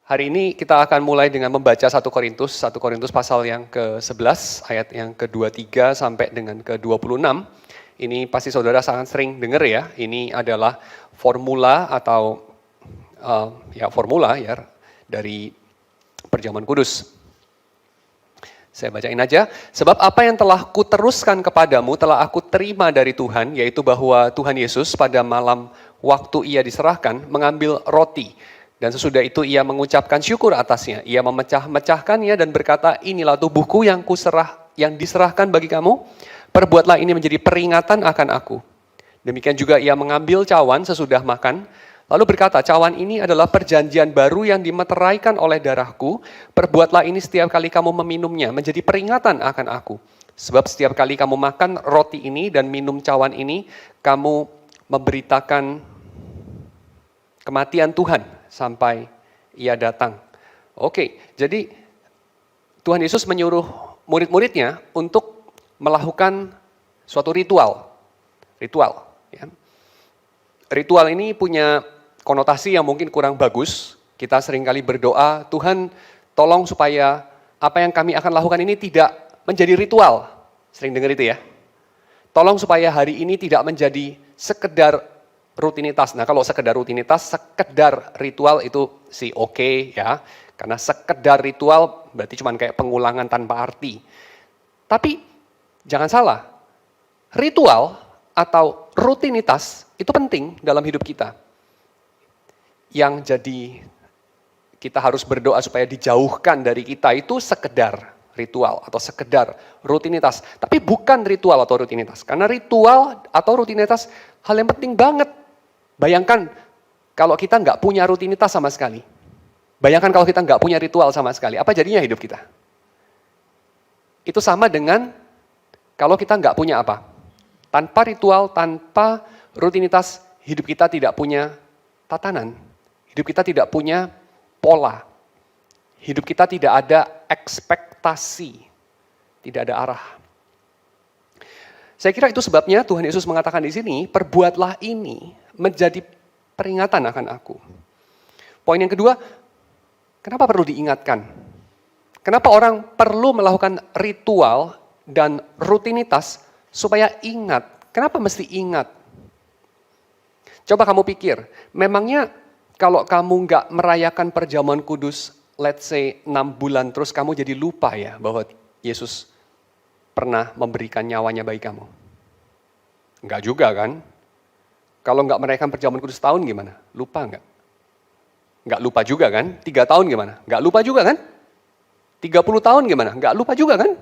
Hari ini kita akan mulai dengan membaca 1 Korintus pasal yang ke-11, ayat yang ke-23 sampai dengan ke-26. Ini pasti saudara sangat sering dengar ya, ini adalah formula atau formula dari perjamuan kudus. Saya bacain aja. Sebab apa yang telah kuteruskan kepadamu telah aku terima dari Tuhan, yaitu bahwa Tuhan Yesus pada malam waktu ia diserahkan mengambil roti. Dan sesudah itu ia mengucapkan syukur atasnya. Ia memecah-mecahkannya dan berkata, inilah tubuhku yang diserahkan bagi kamu. Perbuatlah ini menjadi peringatan akan aku. Demikian juga ia mengambil cawan sesudah makan. Lalu berkata, cawan ini adalah perjanjian baru yang dimeteraikan oleh darahku. Perbuatlah ini setiap kali kamu meminumnya menjadi peringatan akan aku. Sebab setiap kali kamu makan roti ini dan minum cawan ini, kamu memberitakan kematian Tuhan sampai ia datang. Oke, jadi Tuhan Yesus menyuruh murid-muridnya untuk melakukan suatu ritual. Ritual ini punya konotasi yang mungkin kurang bagus. Kita seringkali berdoa, Tuhan tolong supaya apa yang kami akan lakukan ini tidak menjadi ritual. Sering dengar itu ya. Tolong supaya hari ini tidak menjadi sekedar rutinitas. Nah kalau sekedar rutinitas, sekedar ritual itu sih oke ya. Karena sekedar ritual berarti cuma kayak pengulangan tanpa arti. Tapi jangan salah, ritual atau rutinitas itu penting dalam hidup kita. Yang jadi kita harus berdoa supaya dijauhkan dari kita itu sekedar ritual atau sekedar rutinitas. Tapi bukan ritual atau rutinitas. Karena ritual atau rutinitas hal yang penting banget. Bayangkan kalau kita nggak punya rutinitas sama sekali. Bayangkan kalau kita nggak punya ritual sama sekali. Apa jadinya hidup kita? Itu sama dengan kalau kita nggak punya apa? Tanpa ritual, tanpa rutinitas, hidup kita tidak punya tatanan. Hidup kita tidak punya pola. Hidup kita tidak ada ekspektasi. Tidak ada arah. Saya kira itu sebabnya Tuhan Yesus mengatakan di sini, perbuatlah ini menjadi peringatan akan aku. Poin yang kedua, kenapa perlu diingatkan? Kenapa orang perlu melakukan ritual dan rutinitas supaya ingat? Kenapa mesti ingat? Coba kamu pikir, memangnya kalau kamu nggak merayakan perjamuan kudus, let's say 6 bulan, terus kamu jadi lupa ya bahwa Yesus pernah memberikan nyawanya bagi kamu? Enggak juga kan? Kalau enggak merayakan perjamuan kudus tahun gimana? Lupa enggak? Enggak lupa juga kan? 3 tahun gimana? Enggak lupa juga kan? 30 tahun gimana? Enggak lupa juga kan?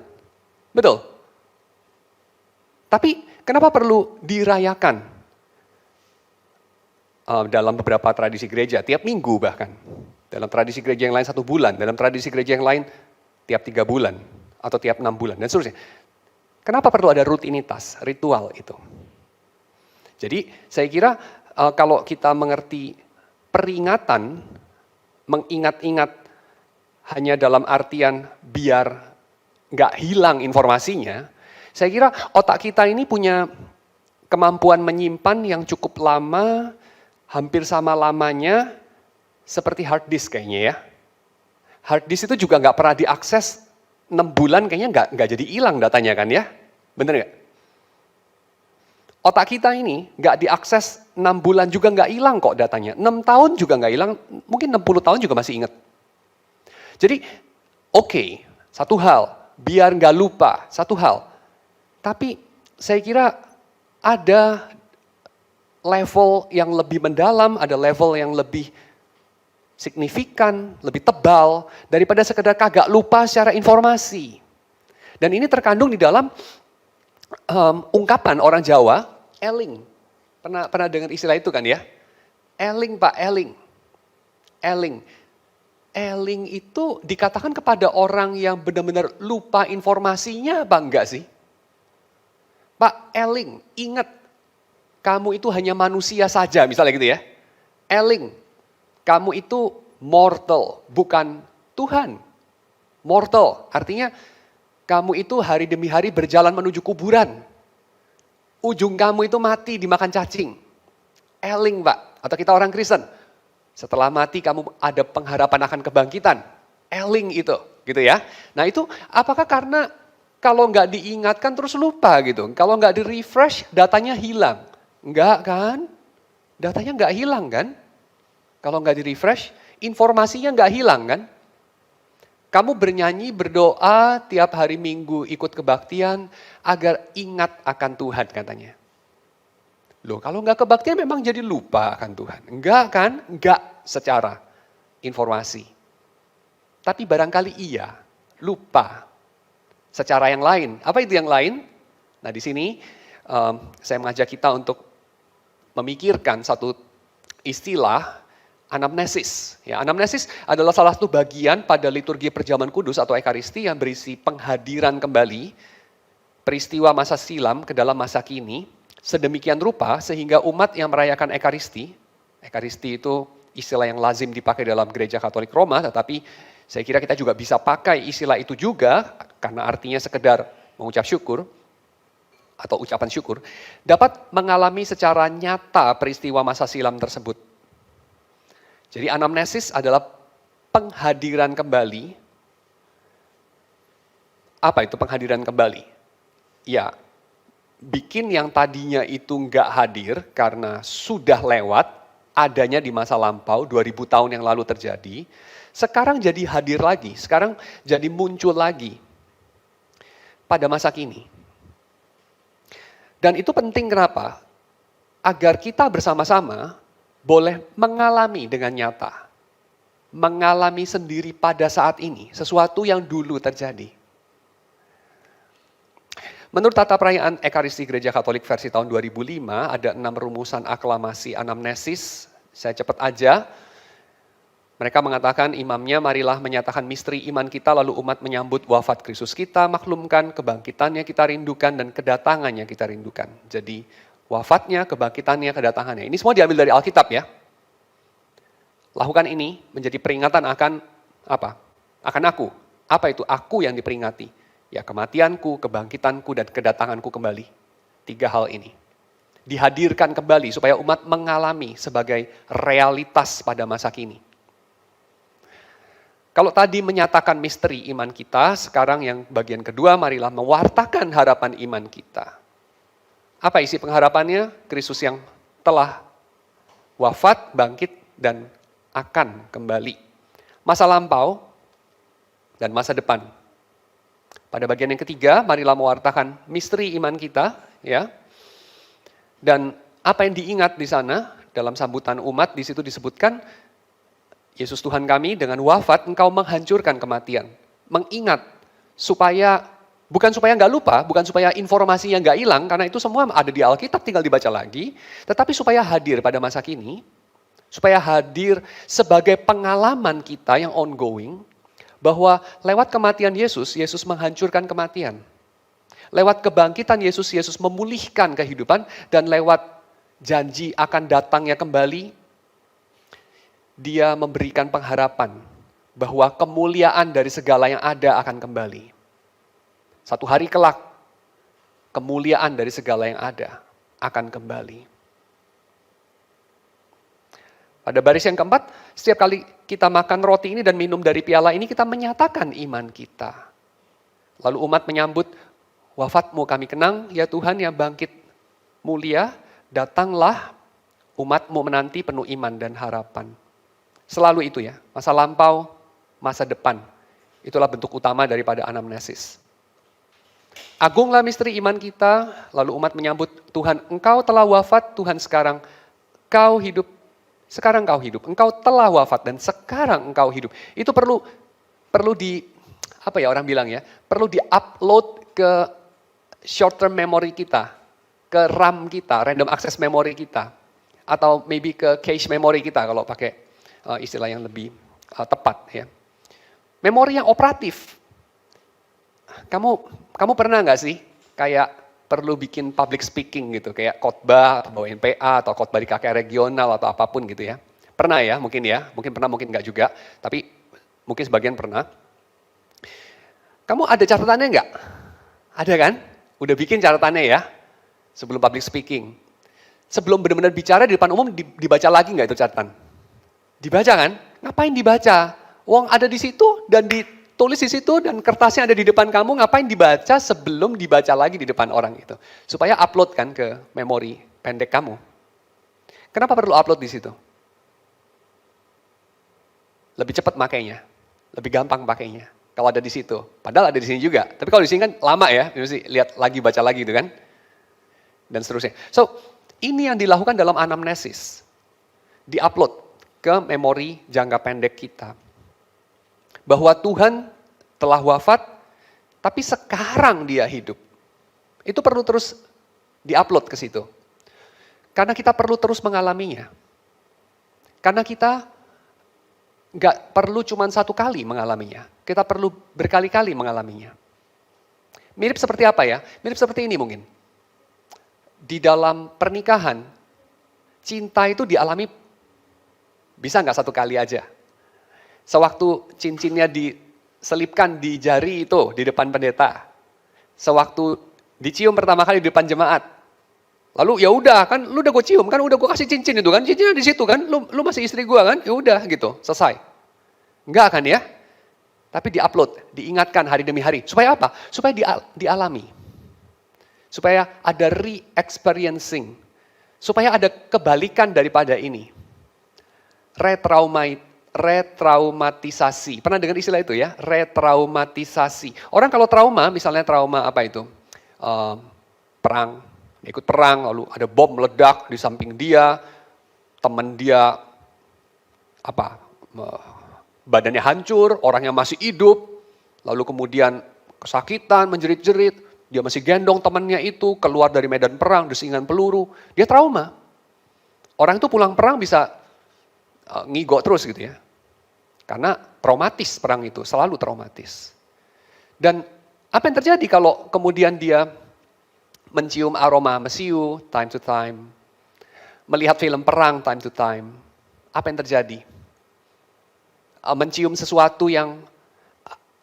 Betul? Tapi kenapa perlu dirayakan? Dalam beberapa tradisi gereja, tiap minggu bahkan. Dalam tradisi gereja yang lain 1 bulan, dalam tradisi gereja yang lain tiap 3 bulan, atau tiap 6 bulan, dan seterusnya. Kenapa perlu ada rutinitas, ritual itu? Jadi saya kira kalau kita mengerti peringatan, mengingat-ingat hanya dalam artian biar nggak hilang informasinya, saya kira otak kita ini punya kemampuan menyimpan yang cukup lama, hampir sama lamanya seperti hard disk kayaknya ya. Hard disk itu juga nggak pernah diakses 6 bulan kayaknya nggak jadi hilang datanya kan ya. Bener nggak? Otak kita ini nggak diakses 6 bulan juga nggak hilang kok datanya. 6 tahun juga nggak hilang, mungkin 60 tahun juga masih ingat. Jadi oke, satu hal, biar nggak lupa, satu hal. Tapi saya kira ada level yang lebih mendalam, ada level yang lebih signifikan, lebih tebal, daripada sekedar kagak lupa secara informasi. Dan ini terkandung di dalam ungkapan orang Jawa, eling. Pernah dengar istilah itu kan ya? Eling Pak, eling. Eling. Eling itu dikatakan kepada orang yang benar-benar lupa informasinya apa enggak sih? Pak, eling, ingat. Kamu itu hanya manusia saja, misalnya gitu ya. Eling, kamu itu mortal, bukan Tuhan. Mortal, artinya kamu itu hari demi hari berjalan menuju kuburan. Ujung kamu itu mati dimakan cacing. Eling Pak, atau kita orang Kristen. Setelah mati kamu ada pengharapan akan kebangkitan. Eling itu, gitu ya. Nah itu apakah karena kalau nggak diingatkan terus lupa gitu? Kalau nggak di-refresh datanya hilang? Enggak kan? Datanya nggak hilang kan? Kalau nggak di-refresh, informasinya nggak hilang kan? Kamu bernyanyi, berdoa tiap hari Minggu ikut kebaktian agar ingat akan Tuhan katanya. Loh, kalau nggak kebaktian memang jadi lupa akan Tuhan. Enggak kan? Enggak secara informasi. Tapi barangkali iya, lupa secara yang lain. Apa itu yang lain? Nah di sini saya mengajak kita untuk memikirkan satu istilah anamnesis. Ya, anamnesis adalah salah satu bagian pada liturgi perjamuan kudus atau ekaristi yang berisi penghadiran kembali peristiwa masa silam ke dalam masa kini, sedemikian rupa sehingga umat yang merayakan ekaristi itu istilah yang lazim dipakai dalam gereja Katolik Roma, tetapi saya kira kita juga bisa pakai istilah itu juga, karena artinya sekedar mengucap syukur, atau ucapan syukur, dapat mengalami secara nyata peristiwa masa silam tersebut. Jadi anamnesis adalah penghadiran kembali. Apa itu penghadiran kembali? Ya, bikin yang tadinya itu nggak hadir karena sudah lewat, adanya di masa lampau, 2000 tahun yang lalu terjadi, sekarang jadi hadir lagi, sekarang jadi muncul lagi pada masa kini. Dan itu penting kenapa? Agar kita bersama-sama boleh mengalami dengan nyata. Mengalami sendiri pada saat ini, sesuatu yang dulu terjadi. Menurut tata perayaan Ekaristi Gereja Katolik versi tahun 2005, ada 6 rumusan aklamasi anamnesis. Saya cepat aja. Mereka mengatakan imamnya, marilah menyatakan misteri iman kita, lalu umat menyambut wafat Kristus kita, maklumkan kebangkitannya kita rindukan, dan kedatangannya kita rindukan. Jadi wafatnya, kebangkitannya, kedatangannya. Ini semua diambil dari Alkitab ya. Lakukan ini menjadi peringatan akan apa? Akan aku. Apa itu aku yang diperingati? Ya kematianku, kebangkitanku, dan kedatanganku kembali. 3 hal ini. Dihadirkan kembali supaya umat mengalami sebagai realitas pada masa kini. Kalau tadi menyatakan misteri iman kita, sekarang yang bagian kedua, marilah mewartakan harapan iman kita. Apa isi pengharapannya? Kristus yang telah wafat, bangkit, dan akan kembali. Masa lampau dan masa depan. Pada bagian yang ketiga, marilah mewartakan misteri iman kita, ya. Dan apa yang diingat di sana dalam sambutan umat di situ disebutkan, Yesus Tuhan kami dengan wafat engkau menghancurkan kematian. Mengingat bukan supaya nggak lupa, bukan supaya informasinya nggak hilang, karena itu semua ada di Alkitab tinggal dibaca lagi, tetapi supaya hadir pada masa kini, supaya hadir sebagai pengalaman kita yang ongoing, bahwa lewat kematian Yesus, Yesus menghancurkan kematian. Lewat kebangkitan Yesus, Yesus memulihkan kehidupan, dan lewat janji akan datangnya kembali, Dia memberikan pengharapan bahwa kemuliaan dari segala yang ada akan kembali. Satu hari kelak, kemuliaan dari segala yang ada akan kembali. Pada baris yang keempat, setiap kali kita makan roti ini dan minum dari piala ini, kita menyatakan iman kita. Lalu umat menyambut, wafatmu kami kenang, ya Tuhan yang bangkit mulia, datanglah umatmu menanti penuh iman dan harapan. Selalu itu ya, masa lampau, masa depan. Itulah bentuk utama daripada anamnesis. Agunglah misteri iman kita, lalu umat menyambut, Tuhan engkau telah wafat, Tuhan sekarang kau hidup. Sekarang kau hidup, engkau telah wafat dan sekarang engkau hidup. Itu perlu orang bilang ya, perlu di-upload ke short term memory kita, ke RAM kita, random access memory kita, atau maybe ke cache memory kita kalau pakai istilah yang lebih tepat ya. Memori yang operatif. Kamu pernah nggak sih kayak perlu bikin public speaking gitu, kayak khotbah atau bawa NPA atau khotbah di KKR regional atau apapun gitu ya. Pernah ya, mungkin pernah, mungkin nggak juga, tapi mungkin sebagian pernah. Kamu ada catatannya nggak? Ada kan? Udah bikin catatannya ya, sebelum public speaking. Sebelum benar-benar bicara di depan umum dibaca lagi nggak itu catatan? Dibaca kan? Ngapain dibaca? Uang ada di situ dan ditulis di situ dan kertasnya ada di depan kamu, ngapain dibaca sebelum dibaca lagi di depan orang itu? Supaya upload kan ke memori pendek kamu. Kenapa perlu upload di situ? Lebih cepat makainya, lebih gampang pakainya. Kalau ada di situ, padahal ada di sini juga. Tapi kalau di sini kan lama ya, mesti lihat lagi, baca lagi gitu kan. Dan seterusnya. So, ini yang dilakukan dalam anamnesis. Di-upload ke memori jangka pendek kita. Bahwa Tuhan telah wafat, tapi sekarang dia hidup. Itu perlu terus di-upload ke situ. Karena kita perlu terus mengalaminya. Karena kita nggak perlu cuma satu kali mengalaminya. Kita perlu berkali-kali mengalaminya. Mirip seperti apa ya? Mirip seperti ini mungkin. Di dalam pernikahan, cinta itu dialami bisa nggak satu kali aja. Sewaktu cincinnya diselipkan di jari itu di depan pendeta. Sewaktu dicium pertama kali di depan jemaat. Lalu ya udah kan, lu udah gue cium kan, udah gue kasih cincin itu kan, cincinnya di situ kan, lu masih istri gue kan, ya udah gitu, selesai. Enggak kan ya? Tapi diupload, diingatkan hari demi hari. Supaya apa? Supaya dialami. Supaya ada re-experiencing. Supaya ada kebalikan daripada ini. Retraumatisasi. Pernah dengar istilah itu ya? Retraumatisasi. Orang kalau trauma, misalnya trauma apa itu? Perang. Ikut perang, lalu ada bom meledak di samping dia, teman dia badannya hancur, orangnya masih hidup, lalu kemudian kesakitan, menjerit-jerit, dia masih gendong temannya itu, keluar dari medan perang, desingan peluru, dia trauma. Orang itu pulang perang bisa ngigo terus gitu ya. Karena traumatis perang itu, selalu traumatis. Dan apa yang terjadi kalau kemudian dia mencium aroma mesiu time to time, melihat film perang time to time, apa yang terjadi? Mencium sesuatu yang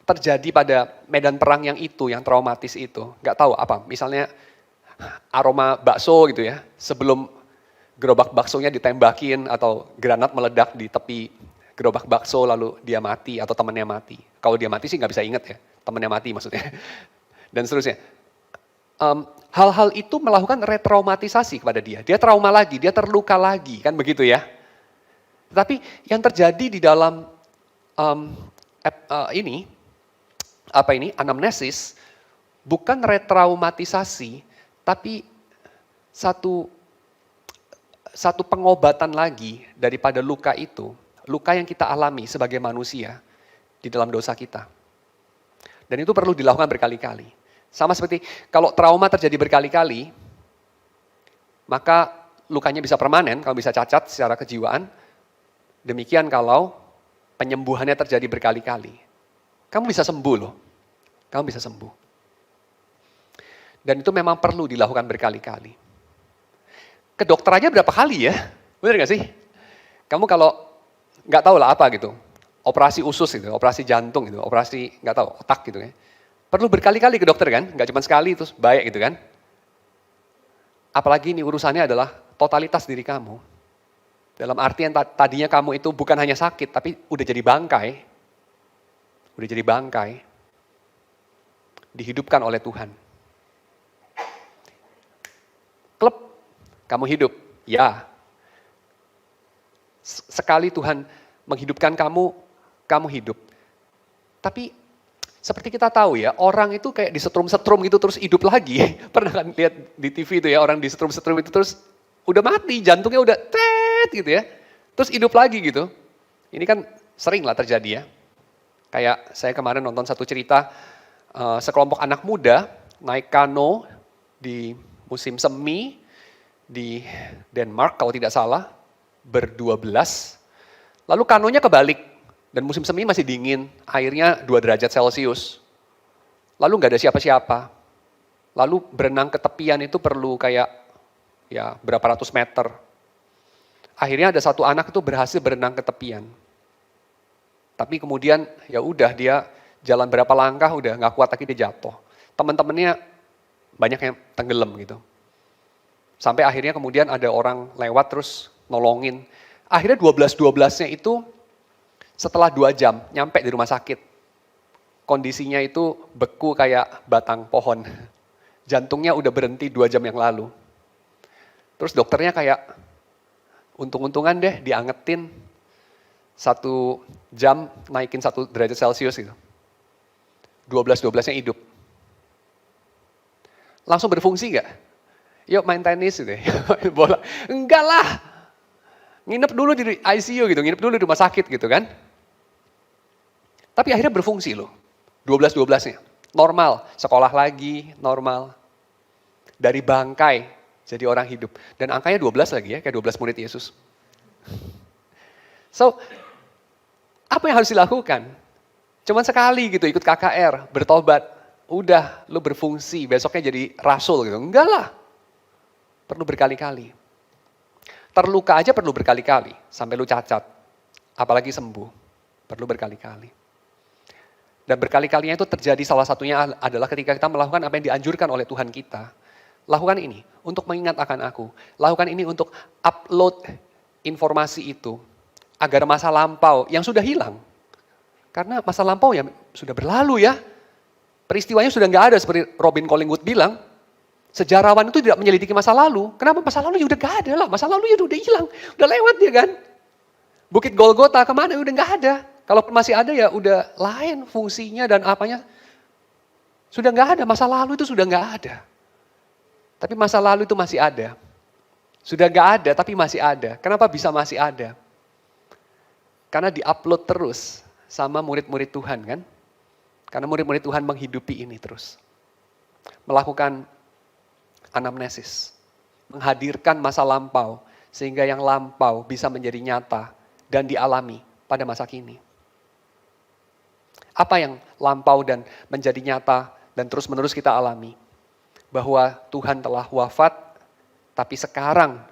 terjadi pada medan perang yang itu, yang traumatis itu. Nggak tahu apa, misalnya aroma bakso gitu ya, sebelum gerobak baksonya ditembakin atau granat meledak di tepi gerobak bakso lalu dia mati atau temannya mati. Kalau dia mati sih nggak bisa inget ya, temannya mati maksudnya. Dan seterusnya. Hal-hal itu melakukan retraumatisasi kepada dia. Dia trauma lagi, dia terluka lagi, kan begitu ya. Tetapi yang terjadi di dalam anamnesis, bukan retraumatisasi, tapi satu pengobatan lagi daripada luka itu, luka yang kita alami sebagai manusia di dalam dosa kita. Dan itu perlu dilakukan berkali-kali. Sama seperti kalau trauma terjadi berkali-kali, maka lukanya bisa permanen, kalau bisa cacat secara kejiwaan. Demikian kalau penyembuhannya terjadi berkali-kali. Kamu bisa sembuh loh, kamu bisa sembuh. Dan itu memang perlu dilakukan berkali-kali. Ke dokter aja berapa kali ya? Bener gak sih? Kamu kalau nggak tahu lah apa gitu, operasi usus gitu, operasi jantung gitu, operasi nggak tahu otak gitu ya. Perlu berkali-kali ke dokter kan, nggak cuma sekali terus baik gitu kan. Apalagi ini urusannya adalah totalitas diri kamu. Dalam artian tadinya kamu itu bukan hanya sakit, tapi udah jadi bangkai. Udah jadi bangkai. Dihidupkan oleh Tuhan. Klep, kamu hidup. Ya. Sekali Tuhan menghidupkan kamu, kamu hidup. Tapi seperti kita tahu ya, orang itu kayak disetrum-setrum gitu terus hidup lagi. Pernah kan lihat di TV itu ya, orang disetrum-setrum itu terus udah mati, jantungnya udah tet gitu ya. Terus hidup lagi gitu. Ini kan sering lah terjadi ya. Kayak saya kemarin nonton satu cerita, sekelompok anak muda naik kano di musim semi di Denmark kalau tidak salah, ber-12. Lalu kanonya kebalik. Dan musim semi masih dingin, airnya 2 derajat Celcius. Lalu nggak ada siapa-siapa. Lalu berenang ke tepian itu perlu kayak ya berapa ratus meter. Akhirnya ada satu anak itu berhasil berenang ke tepian. Tapi kemudian ya udah dia jalan berapa langkah udah nggak kuat lagi dia jatuh. Teman-temannya banyak yang tenggelam gitu. Sampai akhirnya kemudian ada orang lewat terus nolongin. Akhirnya 12-12-nya itu setelah 2 jam nyampe di rumah sakit. Kondisinya itu beku kayak batang pohon. Jantungnya udah berhenti 2 jam yang lalu. Terus dokternya kayak untung-untungan deh diangetin 1 jam naikin 1 derajat Celcius gitu. 12-12-nya hidup. Langsung berfungsi nggak? Yuk main tenis gitu ya, main bola. Enggak lah. Nginep dulu di ICU gitu, nginep dulu di rumah sakit gitu kan. Tapi akhirnya berfungsi loh, 12-12-nya. Normal, sekolah lagi, normal. Dari bangkai, jadi orang hidup. Dan angkanya 12 lagi ya, kayak 12 murid Yesus. So, apa yang harus dilakukan? Cuman sekali gitu, ikut KKR, bertobat. Udah, lu berfungsi, besoknya jadi rasul gitu. Enggak lah, perlu berkali-kali. Terluka aja perlu berkali-kali, sampai lu cacat. Apalagi sembuh, perlu berkali-kali. Dan berkali-kalinya itu terjadi salah satunya adalah ketika kita melakukan apa yang dianjurkan oleh Tuhan kita. Lakukan ini untuk mengingat akan aku. Lakukan ini untuk upload informasi itu. Agar masa lampau yang sudah hilang. Karena masa lampau ya sudah berlalu ya. Peristiwanya sudah nggak ada seperti Robin Collingwood bilang. Sejarawan itu tidak menyelidiki masa lalu. Kenapa? Masa lalu ya udah gak ada lah. Masa lalu ya udah hilang. Udah lewat dia kan. Bukit Golgota kemana? Udah gak ada. Kalau masih ada ya udah lain fungsinya dan apanya. Sudah gak ada. Masa lalu itu sudah gak ada. Tapi masa lalu itu masih ada. Sudah gak ada tapi masih ada. Kenapa bisa masih ada? Karena diupload terus sama murid-murid Tuhan kan. Karena murid-murid Tuhan menghidupi ini terus. Melakukan anamnesis, menghadirkan masa lampau, sehingga yang lampau bisa menjadi nyata dan dialami pada masa kini. Apa yang lampau dan menjadi nyata dan terus-menerus kita alami? Bahwa Tuhan telah wafat, tapi sekarang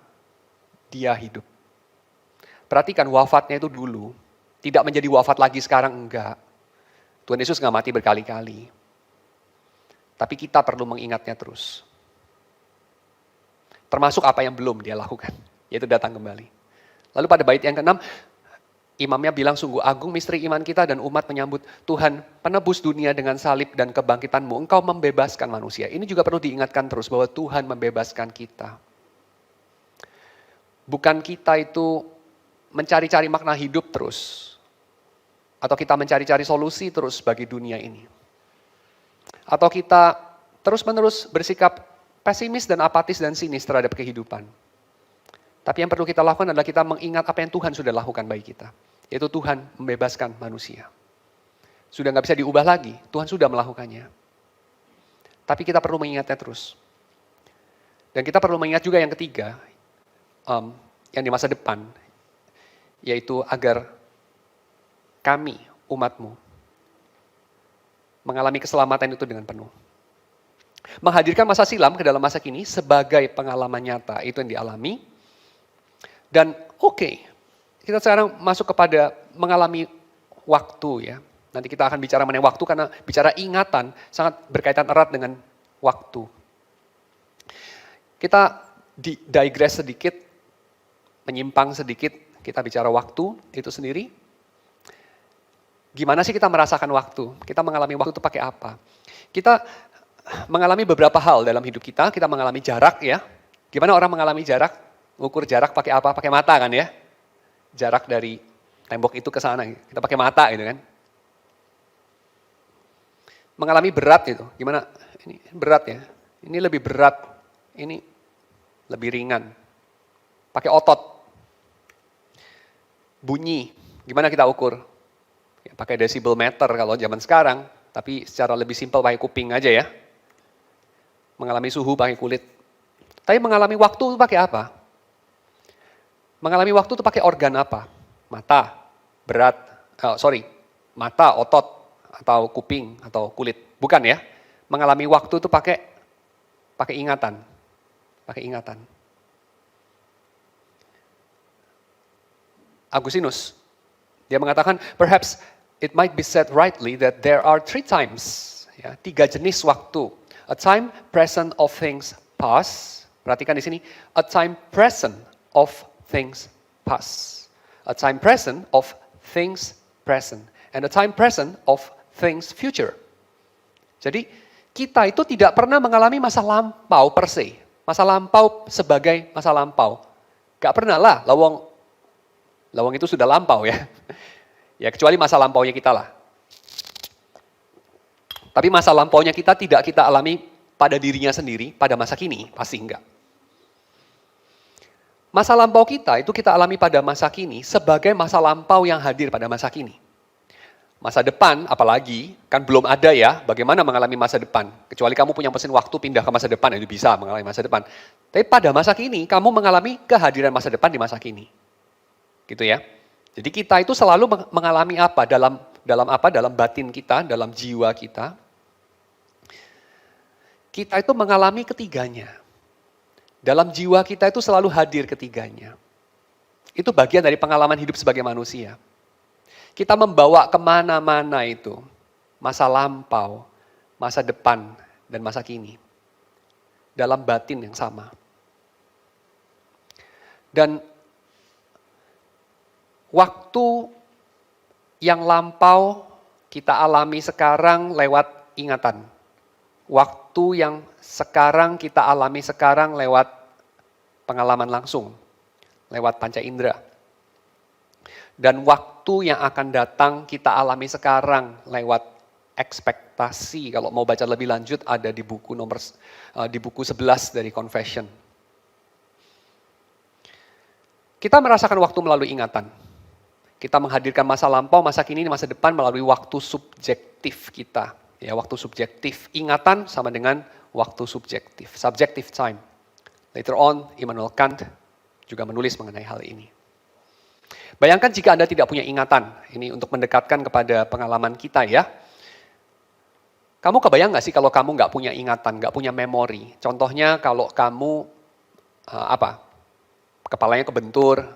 dia hidup. Perhatikan wafatnya itu dulu, tidak menjadi wafat lagi sekarang, enggak. Tuhan Yesus nggak mati berkali-kali. Tapi kita perlu mengingatnya terus. Termasuk apa yang belum dia lakukan, yaitu datang kembali. Lalu pada bait yang ke-6, imamnya bilang sungguh agung misteri iman kita dan umat menyambut Tuhan penebus dunia dengan salib dan kebangkitanmu, engkau membebaskan manusia. Ini juga perlu diingatkan terus bahwa Tuhan membebaskan kita. Bukan kita itu mencari-cari makna hidup terus, atau kita mencari-cari solusi terus bagi dunia ini. Atau kita terus-menerus bersikap pesimis dan apatis dan sinis terhadap kehidupan. Tapi yang perlu kita lakukan adalah kita mengingat apa yang Tuhan sudah lakukan bagi kita. Yaitu Tuhan membebaskan manusia. Sudah nggak bisa diubah lagi, Tuhan sudah melakukannya. Tapi kita perlu mengingatnya terus. Dan kita perlu mengingat juga yang ketiga, yang di masa depan. Yaitu agar kami, umatmu, mengalami keselamatan itu dengan penuh. Menghadirkan masa silam ke dalam masa kini sebagai pengalaman nyata, itu yang dialami. Dan kita sekarang masuk kepada mengalami waktu ya. Nanti kita akan bicara mengenai waktu karena bicara ingatan sangat berkaitan erat dengan waktu. Kita digress sedikit, menyimpang sedikit, kita bicara waktu itu sendiri. Gimana sih kita merasakan waktu? Kita mengalami waktu itu pakai apa? Kita mengalami beberapa hal dalam hidup kita mengalami jarak ya. Gimana orang mengalami jarak? Ukur jarak pakai apa? Pakai mata kan ya. Jarak dari tembok itu ke sana, kita pakai mata gitu kan. Mengalami berat gitu. Gimana? Ini berat ya. Ini lebih berat. Ini lebih ringan. Pakai otot. Bunyi. Gimana kita ukur? Ya, pakai decibel meter kalau zaman sekarang. Tapi secara lebih simpel pakai kuping aja ya. Mengalami suhu pakai kulit. Tapi mengalami waktu itu pakai apa? Mengalami waktu itu pakai organ apa? Mata, mata, otot, atau kuping, atau kulit. Bukan ya. Mengalami waktu itu pakai ingatan. Pakai ingatan. Agustinus, dia mengatakan, perhaps it might be said rightly that there are 3 times, ya, 3 jenis waktu. A time present of things past. Perhatikan di sini, a time present of things past. A time present of things present. And a time present of things future. Jadi kita itu tidak pernah mengalami masa lampau per se. Masa lampau sebagai masa lampau. Gak pernah lah, lawang itu sudah lampau ya. Ya kecuali masa lampaunya kita lah. Tapi masa lampaunya kita tidak kita alami pada dirinya sendiri, pada masa kini, pasti enggak. Masa lampau kita itu kita alami pada masa kini sebagai masa lampau yang hadir pada masa kini. Masa depan, apalagi, kan belum ada ya, bagaimana mengalami masa depan. Kecuali kamu punya mesin waktu pindah ke masa depan, itu bisa mengalami masa depan. Tapi pada masa kini, kamu mengalami kehadiran masa depan di masa kini. Gitu ya. Jadi kita itu selalu mengalami apa? Dalam batin kita, dalam jiwa kita. Kita itu mengalami ketiganya. Dalam jiwa kita itu selalu hadir ketiganya. Itu bagian dari pengalaman hidup sebagai manusia. Kita membawa kemana-mana itu. Masa lampau, masa depan, dan masa kini. Dalam batin yang sama. Dan waktu yang lampau kita alami sekarang lewat ingatan. Waktu yang sekarang kita alami sekarang lewat pengalaman langsung. Lewat panca indera. Dan waktu yang akan datang kita alami sekarang lewat ekspektasi. Kalau mau baca lebih lanjut ada di buku di buku 11 dari Confession. Kita merasakan waktu melalui ingatan. Kita menghadirkan masa lampau, masa kini, masa depan melalui waktu subjektif kita. Ya, waktu subjektif. Ingatan sama dengan waktu subjektif. Subjective time. Later on, Immanuel Kant juga menulis mengenai hal ini. Bayangkan jika Anda tidak punya ingatan. Ini untuk mendekatkan kepada pengalaman kita ya. Kamu kebayang nggak sih kalau kamu nggak punya ingatan, nggak punya memori? Contohnya kalau kamu, kepalanya kebentur,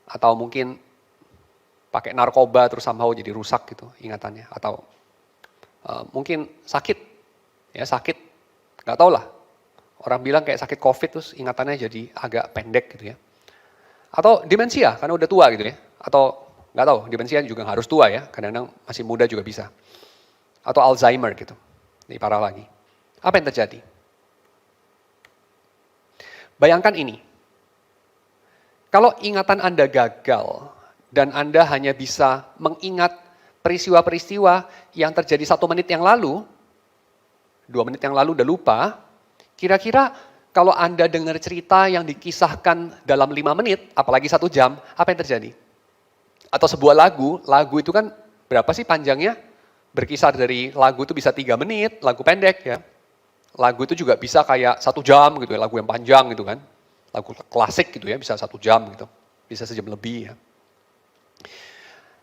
atau mungkin pakai narkoba terus somehow jadi rusak gitu ingatannya, atau mungkin sakit, nggak tahu lah. Orang bilang kayak sakit COVID terus ingatannya jadi agak pendek gitu ya. Atau demensia karena udah tua gitu ya. Atau nggak tahu, demensia juga nggak harus tua ya, kadang-kadang masih muda juga bisa. Atau Alzheimer gitu, ini parah lagi. Apa yang terjadi? Bayangkan ini, kalau ingatan Anda gagal, dan Anda hanya bisa mengingat peristiwa-peristiwa yang terjadi 1 menit yang lalu, 2 menit yang lalu udah lupa, kira-kira kalau Anda dengar cerita yang dikisahkan dalam 5 menit, apalagi 1 jam, apa yang terjadi? Atau sebuah lagu itu kan berapa sih panjangnya? Berkisar dari lagu itu bisa 3 menit, lagu pendek ya. Lagu itu juga bisa kayak 1 jam gitu ya, lagu yang panjang gitu kan. Lagu klasik gitu ya, bisa 1 jam gitu, bisa sejam lebih ya.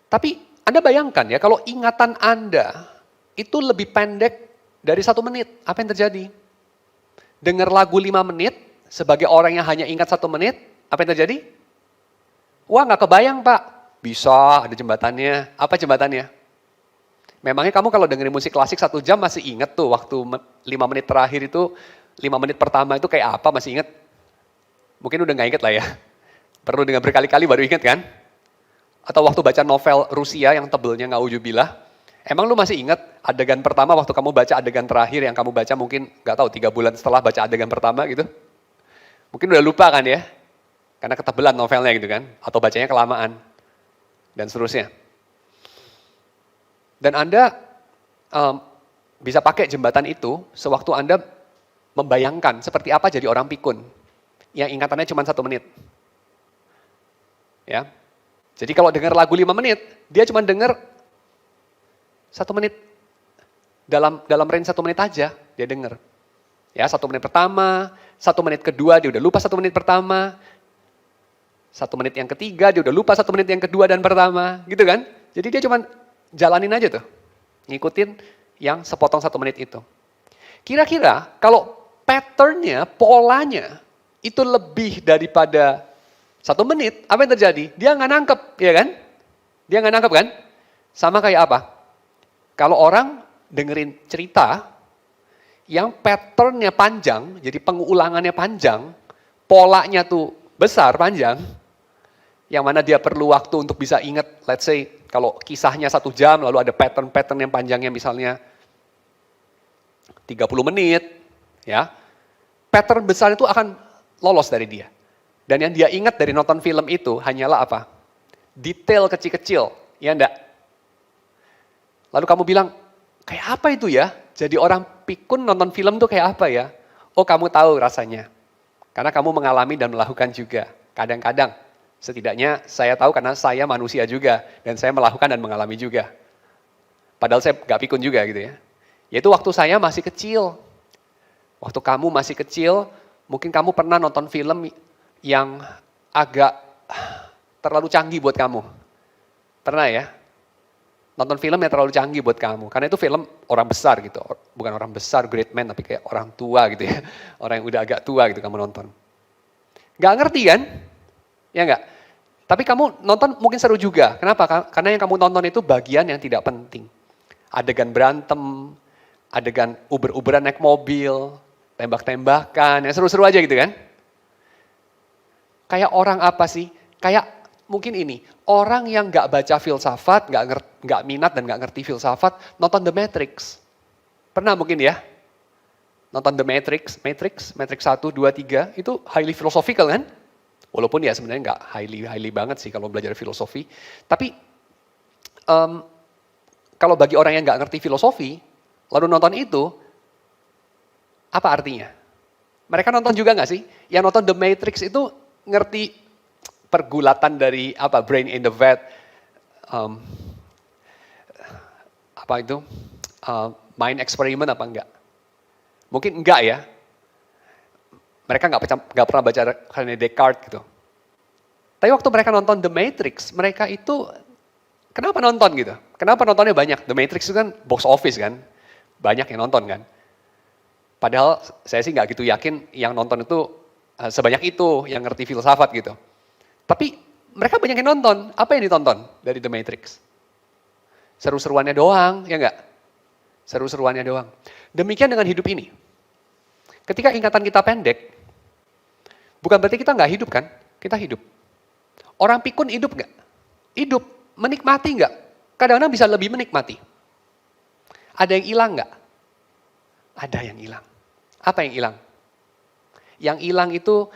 Tapi Anda bayangkan ya, kalau ingatan Anda itu lebih pendek dari 1 menit, apa yang terjadi? Dengar lagu 5 menit, sebagai orang yang hanya ingat 1 menit, apa yang terjadi? Wah nggak kebayang Pak, bisa ada jembatannya. Apa jembatannya? Memangnya kamu kalau dengerin musik klasik 1 jam masih ingat tuh waktu 5 menit terakhir itu, 5 menit pertama itu kayak apa, masih ingat? Mungkin udah nggak ingat lah ya. Perlu dengar berkali-kali baru ingat kan? Atau waktu baca novel Rusia yang tebelnya naudzubillah, emang lu masih ingat adegan pertama waktu kamu baca adegan terakhir yang kamu baca mungkin nggak tahu 3 bulan setelah baca adegan pertama gitu? Mungkin udah lupa kan ya? Karena ketebelan novelnya gitu kan? Atau bacanya kelamaan dan seterusnya. Dan Anda bisa pakai jembatan itu sewaktu Anda membayangkan seperti apa jadi orang pikun yang ingatannya cuma 1 menit. Ya. Jadi kalau dengar lagu 5 menit, dia cuma dengar 1 menit. Dalam range 1 menit aja dia dengar. Ya, 1 menit pertama, 1 menit kedua dia udah lupa 1 menit pertama. 1 menit yang ketiga dia udah lupa 1 menit yang kedua dan pertama, gitu kan? Jadi dia cuma jalanin aja tuh. Ngikutin yang sepotong 1 menit itu. Kira-kira kalau pattern-nya, polanya itu lebih daripada 1 menit, apa yang terjadi? Dia nggak nangkep, ya kan? Dia nggak nangkep kan? Sama kayak apa? Kalau orang dengerin cerita yang pattern-nya panjang, jadi pengulangannya panjang, polanya tuh besar, panjang, Yang mana dia perlu waktu untuk bisa ingat, let's say, kalau kisahnya 1 jam, lalu ada pattern-pattern yang panjangnya misalnya 30 menit, ya. Pattern besar itu akan lolos dari dia. Dan yang dia ingat dari nonton film itu hanyalah apa? Detail kecil-kecil, ya enggak? Lalu kamu bilang, kayak apa itu ya? Jadi orang pikun nonton film tuh kayak apa ya? Oh, kamu tahu rasanya. Karena kamu mengalami dan melakukan juga. Kadang-kadang, setidaknya saya tahu karena saya manusia juga. Dan saya melakukan dan mengalami juga. Padahal saya gak pikun juga gitu ya. Yaitu waktu saya masih kecil. Waktu kamu masih kecil, mungkin kamu pernah nonton film yang agak terlalu canggih buat kamu. Pernah ya? Nonton film yang terlalu canggih buat kamu. Karena itu film orang besar gitu. Bukan orang besar, great man, tapi kayak orang tua gitu ya. Orang yang udah agak tua gitu kamu nonton. Gak ngerti kan? Ya enggak? Tapi kamu nonton mungkin seru juga. Kenapa? Karena yang kamu nonton itu bagian yang tidak penting. Adegan berantem, adegan uber-uberan naik mobil, tembak-tembakan, yang seru-seru aja gitu kan? Kayak orang apa sih? Kayak mungkin ini, orang yang nggak baca filsafat, nggak minat dan nggak ngerti filsafat, nonton The Matrix. Pernah mungkin ya? Nonton The Matrix 1, 2, 3, itu highly philosophical kan? Walaupun ya sebenarnya nggak highly banget sih kalau belajar filosofi. Tapi kalau bagi orang yang nggak ngerti filosofi, lalu nonton itu, apa artinya? Mereka nonton juga nggak sih? Yang nonton The Matrix itu ngerti pergulatan dari apa brain in the vat, apa itu mind experiment apa enggak? Mungkin enggak ya. Mereka nggak pernah baca René Descartes gitu. Tapi waktu mereka nonton The Matrix, mereka itu kenapa nonton gitu? Kenapa nontonnya banyak? The Matrix itu kan box office kan, banyak yang nonton kan. Padahal saya sih nggak gitu yakin yang nonton itu sebanyak itu yang ngerti filsafat gitu. Tapi mereka banyak yang nonton. Apa yang ditonton dari The Matrix? Seru-seruannya doang, ya enggak? Seru-seruannya doang. Demikian dengan hidup ini. Ketika ingatan kita pendek, bukan berarti kita nggak hidup kan? Kita hidup. Orang pikun hidup nggak? Hidup. Menikmati nggak? Kadang-kadang bisa lebih menikmati. Ada yang hilang nggak? Ada yang hilang. Apa yang hilang? Yang hilang itu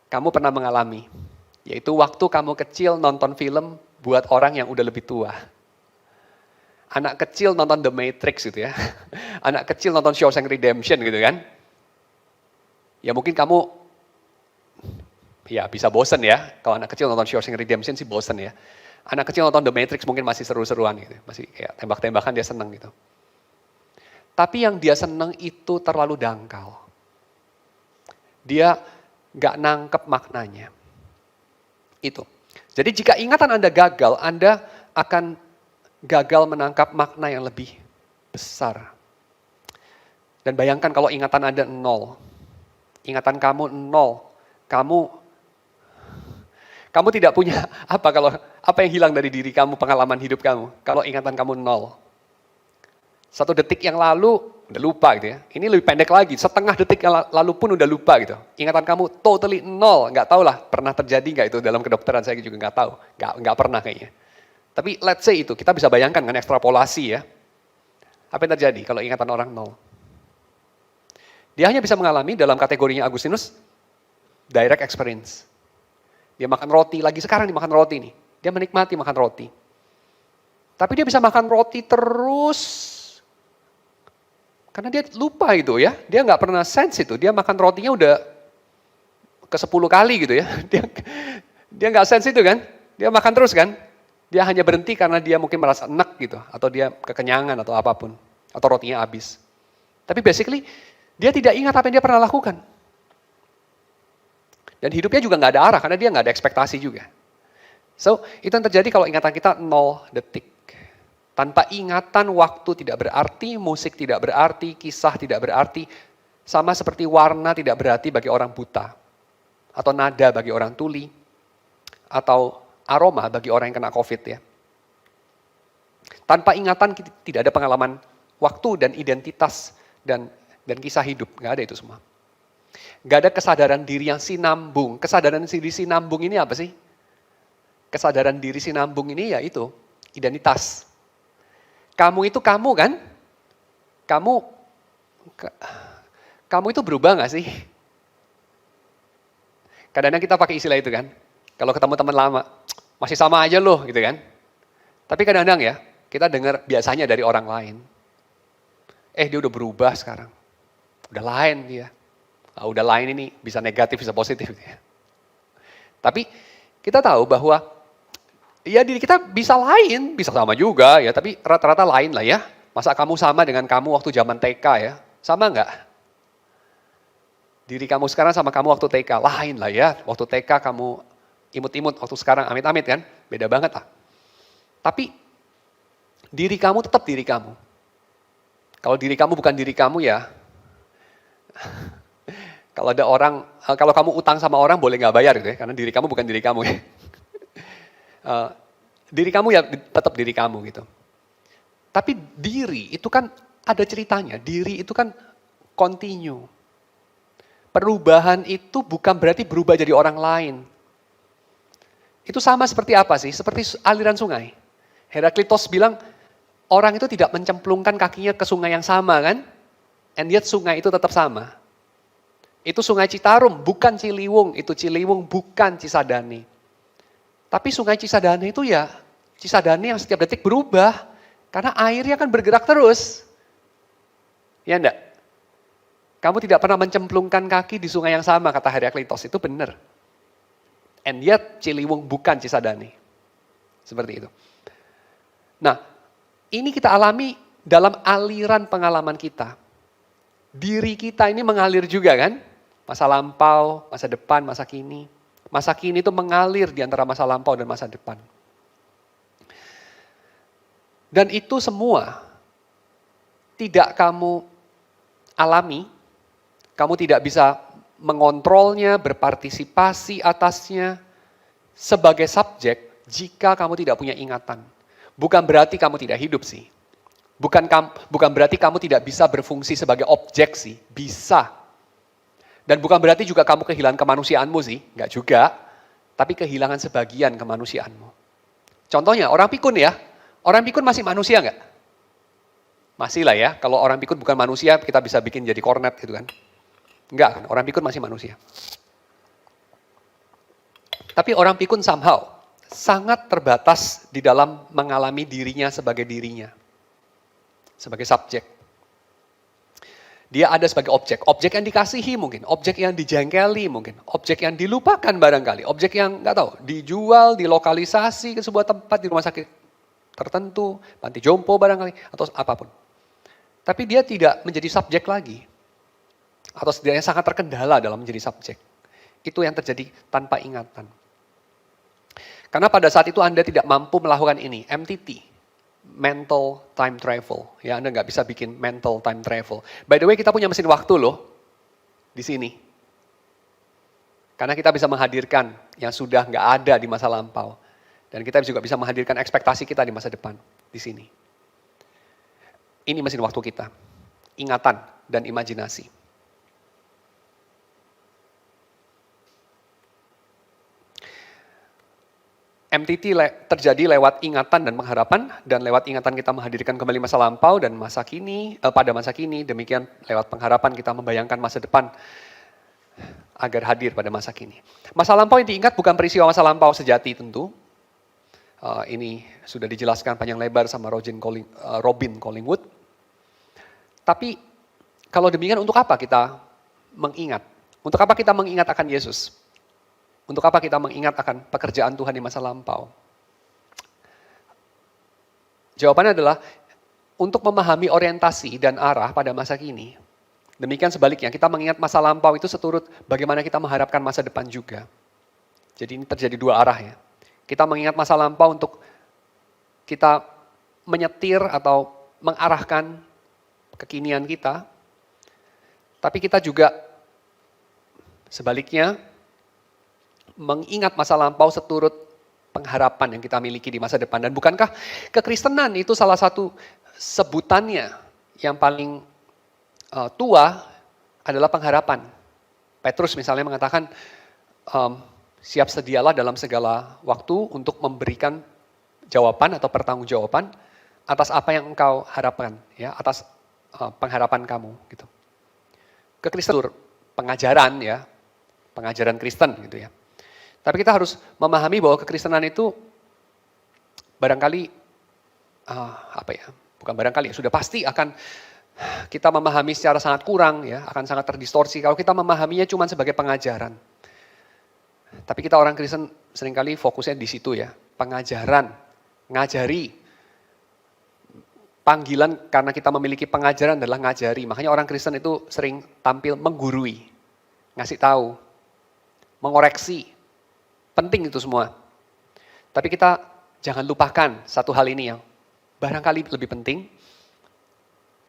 kamu pernah mengalami. Yaitu waktu kamu kecil nonton film buat orang yang udah lebih tua. Anak kecil nonton The Matrix gitu ya. Anak kecil nonton Shawshank Redemption gitu kan. Ya mungkin kamu, ya bisa bosen ya. Kalau anak kecil nonton Shawshank Redemption sih bosen ya. Anak kecil nonton The Matrix mungkin masih seru-seruan gitu. Masih kayak tembak-tembakan dia seneng gitu. Tapi yang dia seneng itu terlalu dangkal. Dia gak nangkep maknanya. Itu. Jadi jika ingatan Anda gagal, Anda akan gagal menangkap makna yang lebih besar. Dan bayangkan kalau ingatan Anda 0. Ingatan kamu 0. Kamu tidak punya apa yang hilang dari diri kamu, pengalaman hidup kamu. Kalau ingatan kamu 0. 1 detik yang lalu udah lupa gitu ya. Ini lebih pendek lagi, setengah detik yang lalu pun udah lupa gitu. Ingatan kamu totally 0, nggak tahu lah pernah terjadi nggak itu dalam kedokteran, saya juga nggak tahu, nggak pernah kayaknya. Tapi let's say itu, kita bisa bayangkan kan ekstrapolasi ya. Apa yang terjadi kalau ingatan orang 0? Dia hanya bisa mengalami dalam kategorinya Agustinus, direct experience. Dia makan roti, lagi sekarang dia makan roti nih. Dia menikmati makan roti. Tapi dia bisa makan roti terus. Karena dia lupa itu ya, dia nggak pernah sense itu, dia makan rotinya udah ke 10 kali gitu ya. Dia nggak sense itu kan, dia makan terus kan. Dia hanya berhenti karena dia mungkin merasa enak gitu, atau dia kekenyangan atau apapun, atau rotinya habis. Tapi basically, dia tidak ingat apa yang dia pernah lakukan. Dan hidupnya juga nggak ada arah, karena dia nggak ada ekspektasi juga. So, itu yang terjadi kalau ingatan kita 0 detik. Tanpa ingatan, waktu tidak berarti, musik tidak berarti, kisah tidak berarti. Sama seperti warna tidak berarti bagi orang buta. Atau nada bagi orang tuli. Atau aroma bagi orang yang kena COVID ya. Tanpa ingatan tidak ada pengalaman waktu dan identitas dan kisah hidup. Nggak ada itu semua. Nggak ada kesadaran diri yang sinambung. Kesadaran diri sinambung ini apa sih? Kesadaran diri sinambung ini ya itu, identitas. Kamu itu kamu kan? Kamu itu berubah gak sih? Kadang-kadang kita pakai istilah itu kan. Kalau ketemu teman lama, masih sama aja loh gitu kan. Tapi kadang-kadang ya, kita dengar biasanya dari orang lain. Dia udah berubah sekarang. Udah lain dia. Udah lain ini bisa negatif, bisa positif gitu ya. Tapi kita tahu bahwa ya diri kita bisa lain, bisa sama juga ya, tapi rata-rata lain lah ya. Masa kamu sama dengan kamu waktu zaman TK ya? Sama enggak? Diri kamu sekarang sama kamu waktu TK, lain lah ya. Waktu TK kamu imut-imut, waktu sekarang amit-amit kan, beda banget lah. Tapi diri kamu tetap diri kamu. Kalau diri kamu bukan diri kamu ya, kalau kamu utang sama orang boleh nggak bayar gitu ya, karena diri kamu bukan diri kamu ya. Diri kamu ya tetap diri kamu gitu. Tapi diri itu kan ada ceritanya, diri itu kan continue. Perubahan itu bukan berarti berubah jadi orang lain. Itu sama seperti apa sih? Seperti aliran sungai. Heraklitos bilang, orang itu tidak mencemplungkan kakinya ke sungai yang sama kan? And yet sungai itu tetap sama. Itu sungai Citarum, bukan Ciliwung. Itu Ciliwung, bukan Cisadane. Tapi sungai Cisadane itu ya, Cisadane yang setiap detik berubah. Karena airnya kan bergerak terus. Ya enggak? Kamu tidak pernah mencemplungkan kaki di sungai yang sama, kata Heraklitos. Itu benar. And yet Ciliwung bukan Cisadane. Seperti itu. Nah, ini kita alami dalam aliran pengalaman kita. Diri kita ini mengalir juga kan? Masa lampau, masa depan, masa kini. Masa kini itu mengalir di antara masa lampau dan masa depan. Dan itu semua tidak kamu alami, kamu tidak bisa mengontrolnya, berpartisipasi atasnya sebagai subjek jika kamu tidak punya ingatan. Bukan berarti kamu tidak hidup sih. Bukan berarti kamu tidak bisa berfungsi sebagai objek sih. Bisa. Dan bukan berarti juga kamu kehilangan kemanusiaanmu sih. Enggak juga. Tapi kehilangan sebagian kemanusiaanmu. Contohnya orang pikun ya. Orang pikun masih manusia enggak? Masih lah ya. Kalau orang pikun bukan manusia, kita bisa bikin jadi kornet gitu kan. Enggak kan, orang pikun masih manusia. Tapi orang pikun somehow sangat terbatas di dalam mengalami dirinya sebagai dirinya. Sebagai subjek. Dia ada sebagai objek yang dikasihi mungkin, objek yang dijengkeli mungkin, objek yang dilupakan barangkali, objek yang nggak tahu, dijual, dilokalisasi ke sebuah tempat di rumah sakit tertentu, panti jompo barangkali, atau apapun. Tapi dia tidak menjadi subjek lagi. Atau setidaknya sangat terkendala dalam menjadi subjek. Itu yang terjadi tanpa ingatan. Karena pada saat itu Anda tidak mampu melakukan ini, MTT. Mental time travel. Ya, Anda nggak bisa bikin mental time travel. By the way, kita punya mesin waktu loh di sini. Karena kita bisa menghadirkan yang sudah nggak ada di masa lampau. Dan kita juga bisa menghadirkan ekspektasi kita di masa depan di sini. Ini mesin waktu kita. Ingatan dan imajinasi. MTT terjadi lewat ingatan dan pengharapan, dan lewat ingatan kita menghadirkan kembali masa lampau dan masa kini, pada masa kini, demikian lewat pengharapan kita membayangkan masa depan agar hadir pada masa kini. Masa lampau yang diingat bukan peristiwa masa lampau sejati tentu, ini sudah dijelaskan panjang lebar sama Robin Collingwood, tapi kalau demikian untuk apa kita mengingat? Untuk apa kita mengingat akan Yesus? Untuk apa kita mengingat akan pekerjaan Tuhan di masa lampau? Jawabannya adalah untuk memahami orientasi dan arah pada masa kini. Demikian sebaliknya, kita mengingat masa lampau itu seturut bagaimana kita mengharapkan masa depan juga. Jadi ini terjadi dua arah ya. Kita mengingat masa lampau untuk kita menyetir atau mengarahkan kekinian kita. Tapi kita juga sebaliknya mengingat masa lampau seturut pengharapan yang kita miliki di masa depan. Dan bukankah kekristenan itu salah satu sebutannya yang paling tua adalah pengharapan. Petrus misalnya mengatakan, siap sedialah dalam segala waktu untuk memberikan jawaban atau pertanggungjawaban atas apa yang engkau harapkan, ya, atas pengharapan kamu, gitu. Kekristenan pengajaran, ya, pengajaran Kristen, gitu ya. Tapi kita harus memahami bahwa kekristenan itu barangkali bukan barangkali, sudah pasti akan kita memahami secara sangat kurang, ya, akan sangat terdistorsi kalau kita memahaminya cuma sebagai pengajaran. Tapi kita orang Kristen seringkali fokusnya di situ, ya, pengajaran, ngajari. Panggilan karena kita memiliki pengajaran adalah ngajari. Makanya orang Kristen itu sering tampil menggurui, ngasih tahu, mengoreksi. Penting itu semua. Tapi kita jangan lupakan satu hal ini yang barangkali lebih penting.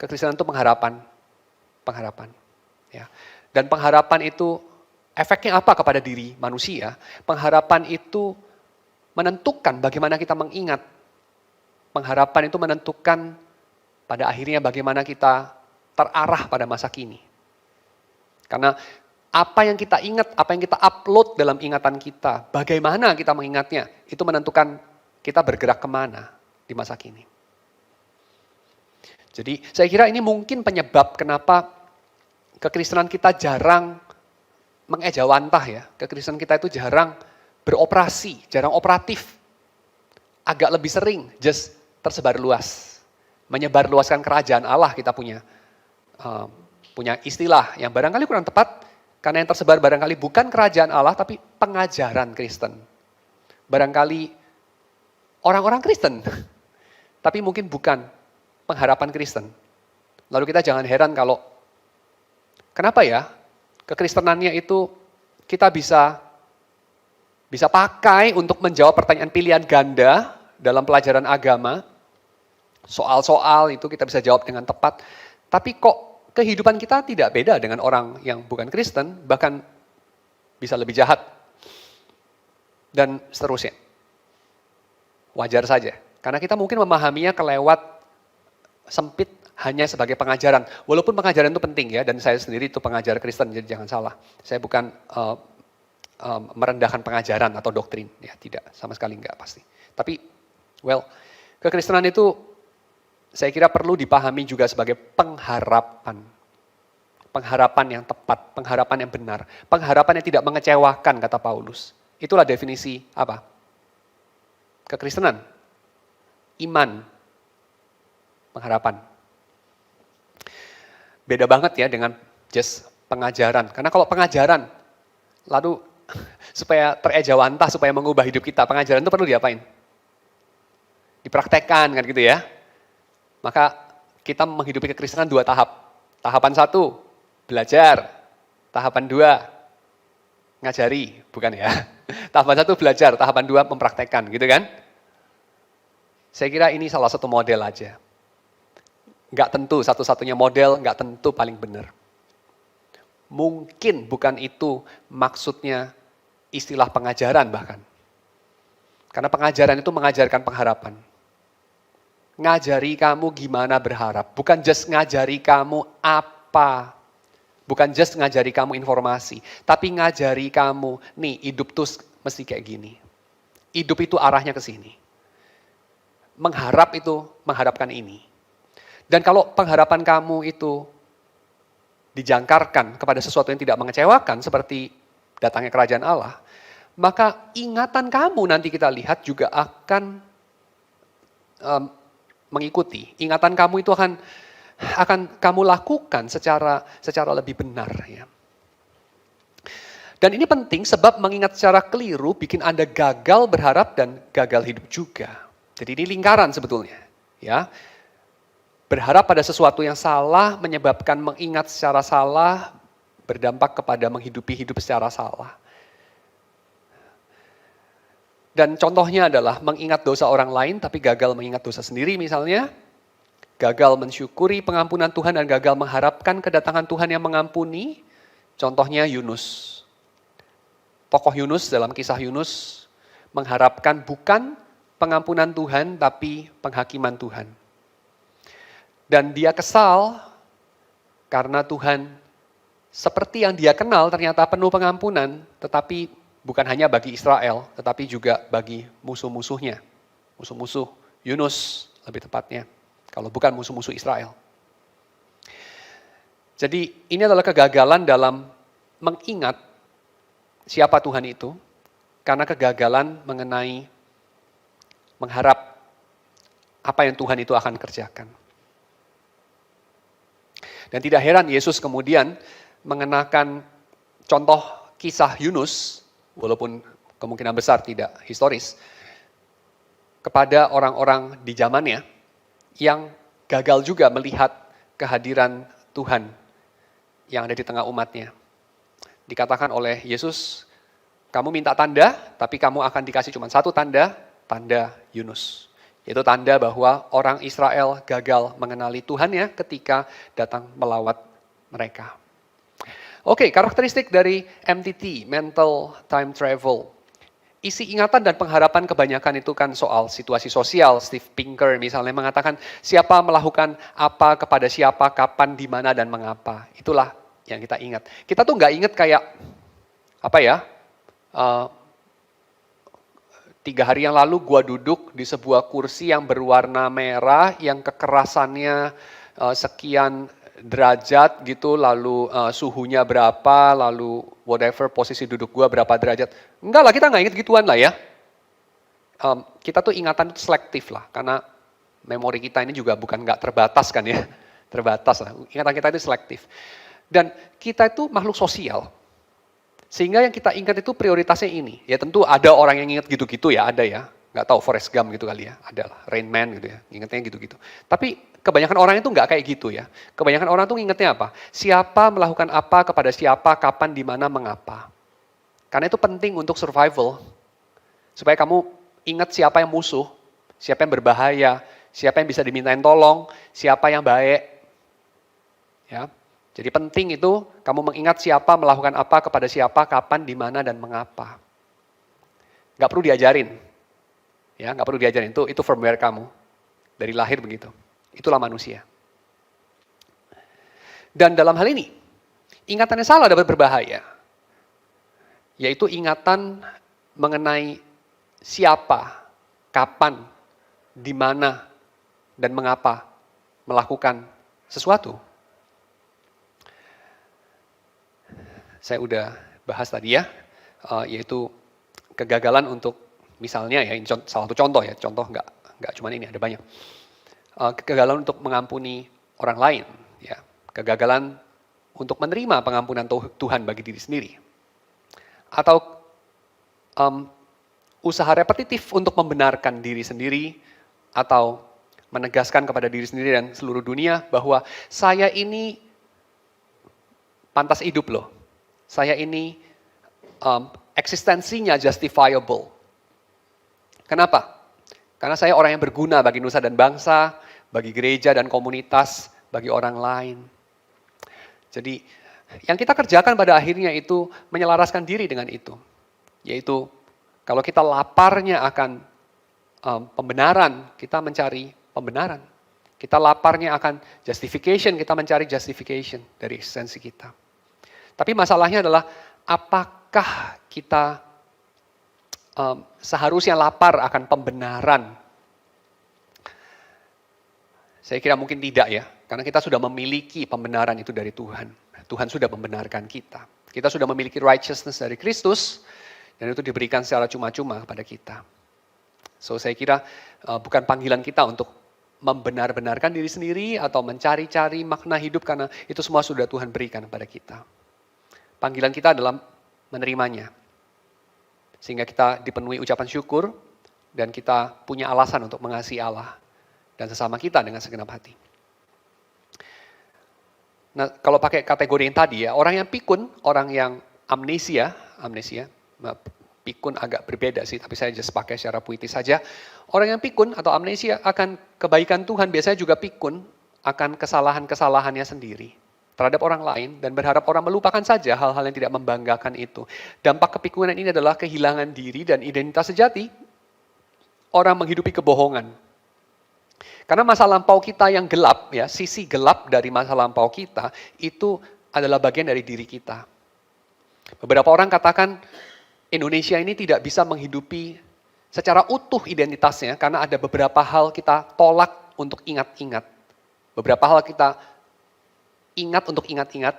Kekristenan itu pengharapan. Pengharapan. Ya. Dan pengharapan itu efeknya apa kepada diri manusia? Pengharapan itu menentukan bagaimana kita mengingat. Pengharapan itu menentukan pada akhirnya bagaimana kita terarah pada masa kini. Karena apa yang kita ingat, apa yang kita upload dalam ingatan kita, bagaimana kita mengingatnya, itu menentukan kita bergerak kemana di masa kini. Jadi saya kira ini mungkin penyebab kenapa kekristenan kita jarang mengejawantah, ya. Kekristenan kita itu jarang beroperasi, jarang operatif. Agak lebih sering just tersebar luas. Menyebar luaskan kerajaan Allah kita punya istilah yang barangkali kurang tepat. Karena yang tersebar barangkali bukan kerajaan Allah, tapi pengajaran Kristen. Barangkali orang-orang Kristen, tapi mungkin bukan pengharapan Kristen. Lalu kita jangan heran kalau, kenapa ya kekristenannya itu kita bisa pakai untuk menjawab pertanyaan pilihan ganda dalam pelajaran agama. Soal-soal itu kita bisa jawab dengan tepat, tapi kok kehidupan kita tidak beda dengan orang yang bukan Kristen, bahkan bisa lebih jahat. Dan seterusnya. Wajar saja. Karena kita mungkin memahaminya kelewat sempit hanya sebagai pengajaran. Walaupun pengajaran itu penting, ya, dan saya sendiri itu pengajar Kristen, jadi jangan salah. Saya bukan merendahkan pengajaran atau doktrin. Ya, tidak, sama sekali enggak pasti. Tapi, kekristenan itu saya kira perlu dipahami juga sebagai pengharapan. Pengharapan yang tepat, pengharapan yang benar. Pengharapan yang tidak mengecewakan, kata Paulus. Itulah definisi apa? Kekristenan. Iman. Pengharapan. Beda banget ya dengan just pengajaran. Karena kalau pengajaran, lalu supaya terejawantah, supaya mengubah hidup kita, pengajaran itu perlu diapain? Dipraktekkan, kan gitu ya. Maka kita menghidupi kekristenan 2 tahap. Tahapan 1, belajar. Tahapan 2, ngajari. Bukan ya. Tahapan 1 belajar, tahapan 2 mempraktekkan, gitu kan. Saya kira ini salah satu model aja. Nggak tentu satu-satunya model, nggak tentu paling benar. Mungkin bukan itu maksudnya istilah pengajaran bahkan. Karena pengajaran itu mengajarkan pengharapan. Ngajari kamu gimana berharap. Bukan just ngajari kamu apa. Bukan just ngajari kamu informasi. Tapi ngajari kamu, nih hidup tuh mesti kayak gini. Hidup itu arahnya ke sini. Mengharap itu, mengharapkan ini. Dan kalau pengharapan kamu itu dijangkarkan kepada sesuatu yang tidak mengecewakan, seperti datangnya kerajaan Allah, maka ingatan kamu nanti kita lihat juga akan mengikuti. Ingatan kamu itu akan kamu lakukan secara lebih benar. Ya. Dan ini penting sebab mengingat secara keliru bikin Anda gagal berharap dan gagal hidup juga. Jadi ini lingkaran sebetulnya. Ya. Berharap pada sesuatu yang salah menyebabkan mengingat secara salah berdampak kepada menghidupi hidup secara salah. Dan contohnya adalah mengingat dosa orang lain tapi gagal mengingat dosa sendiri misalnya. Gagal mensyukuri pengampunan Tuhan dan gagal mengharapkan kedatangan Tuhan yang mengampuni. Contohnya Yunus. Tokoh Yunus dalam kisah Yunus mengharapkan bukan pengampunan Tuhan tapi penghakiman Tuhan. Dan dia kesal karena Tuhan seperti yang dia kenal ternyata penuh pengampunan tetapi Bukan hanya bagi Israel, tetapi juga bagi musuh-musuhnya. Musuh-musuh Yunus lebih tepatnya, kalau bukan musuh-musuh Israel. Jadi ini adalah kegagalan dalam mengingat siapa Tuhan itu, karena kegagalan mengenai mengharap apa yang Tuhan itu akan kerjakan. Dan tidak heran Yesus kemudian mengenakan contoh kisah Yunus, walaupun kemungkinan besar tidak historis, kepada orang-orang di zamannya yang gagal juga melihat kehadiran Tuhan yang ada di tengah umatnya. Dikatakan oleh Yesus, kamu minta tanda, tapi kamu akan dikasih cuma satu tanda, tanda Yunus. Yaitu tanda bahwa orang Israel gagal mengenali Tuhan ya ketika datang melawat mereka. Oke, karakteristik dari MTT, Mental Time Travel. Isi ingatan dan pengharapan kebanyakan itu kan soal situasi sosial. Steve Pinker misalnya mengatakan siapa melakukan apa kepada siapa, kapan, di mana, dan mengapa. Itulah yang kita ingat. Kita tuh nggak ingat kayak, 3 hari yang lalu gua duduk di sebuah kursi yang berwarna merah, yang kekerasannya sekian derajat gitu, lalu suhunya berapa, lalu whatever posisi duduk gua berapa derajat. Enggak lah, kita nggak ingat gituan lah ya. Kita tuh ingatan itu selektif lah, karena memori kita ini juga bukan nggak terbatas kan ya, terbatas lah. Ingatan kita itu selektif. Dan kita itu makhluk sosial. Sehingga yang kita ingat itu prioritasnya ini. Ya tentu ada orang yang ingat gitu-gitu ya, ada ya. Nggak tahu Forrest Gump gitu kali ya, ada lah. Rain Man gitu ya, ingatnya gitu-gitu. Tapi kebanyakan orang itu nggak kayak gitu ya. Kebanyakan orang tuh ingatnya apa? Siapa melakukan apa kepada siapa, kapan, di mana, mengapa. Karena itu penting untuk survival. Supaya kamu ingat siapa yang musuh, siapa yang berbahaya, siapa yang bisa dimintain tolong, siapa yang baik. Ya. Jadi penting itu kamu mengingat siapa melakukan apa kepada siapa, kapan, di mana, dan mengapa. Nggak perlu diajarin. Ya, nggak perlu diajarin. Itu firmware kamu. Dari lahir begitu. Itulah manusia. Dan dalam hal ini, ingatannya salah dapat berbahaya. Yaitu ingatan mengenai siapa, kapan, di mana, dan mengapa melakukan sesuatu. Saya udah bahas tadi ya, yaitu kegagalan untuk misalnya ya, ini salah satu contoh ya, contoh nggak cuma ini, ada banyak. Kegagalan untuk mengampuni orang lain, ya, kegagalan untuk menerima pengampunan Tuhan bagi diri sendiri, atau usaha repetitif untuk membenarkan diri sendiri atau menegaskan kepada diri sendiri dan seluruh dunia bahwa saya ini pantas hidup loh. Saya ini eksistensinya justifiable. Kenapa? Karena saya orang yang berguna bagi nusa dan bangsa, bagi gereja dan komunitas, bagi orang lain. Jadi yang kita kerjakan pada akhirnya itu menyelaraskan diri dengan itu. Yaitu kalau kita laparnya akan pembenaran, kita mencari pembenaran. Kita laparnya akan justification, kita mencari justification dari eksistensi kita. Tapi masalahnya adalah apakah kita seharusnya lapar akan pembenaran? Saya kira mungkin tidak ya, karena kita sudah memiliki pembenaran itu dari Tuhan. Tuhan sudah membenarkan kita. Kita sudah memiliki righteousness dari Kristus, dan itu diberikan secara cuma-cuma kepada kita. So saya kira bukan panggilan kita untuk membenar-benarkan diri sendiri atau mencari-cari makna hidup, karena itu semua sudah Tuhan berikan kepada kita. Panggilan kita adalah menerimanya. Sehingga kita dipenuhi ucapan syukur dan kita punya alasan untuk mengasihi Allah dan sesama kita dengan segenap hati. Nah, kalau pakai kategori yang tadi ya, orang yang pikun, orang yang amnesia, pikun agak berbeda sih, tapi saya just pakai secara puitis saja. Orang yang pikun atau amnesia akan kebaikan Tuhan biasanya juga pikun akan kesalahan-kesalahannya sendiri terhadap orang lain dan berharap orang melupakan saja hal-hal yang tidak membanggakan itu. Dampak kepikunan ini adalah kehilangan diri dan identitas sejati. Orang menghidupi kebohongan. Karena masa lampau kita yang gelap, ya, sisi gelap dari masa lampau kita itu adalah bagian dari diri kita. Beberapa orang katakan Indonesia ini tidak bisa menghidupi secara utuh identitasnya karena ada beberapa hal kita tolak untuk ingat-ingat. Beberapa hal kita ingat untuk ingat-ingat,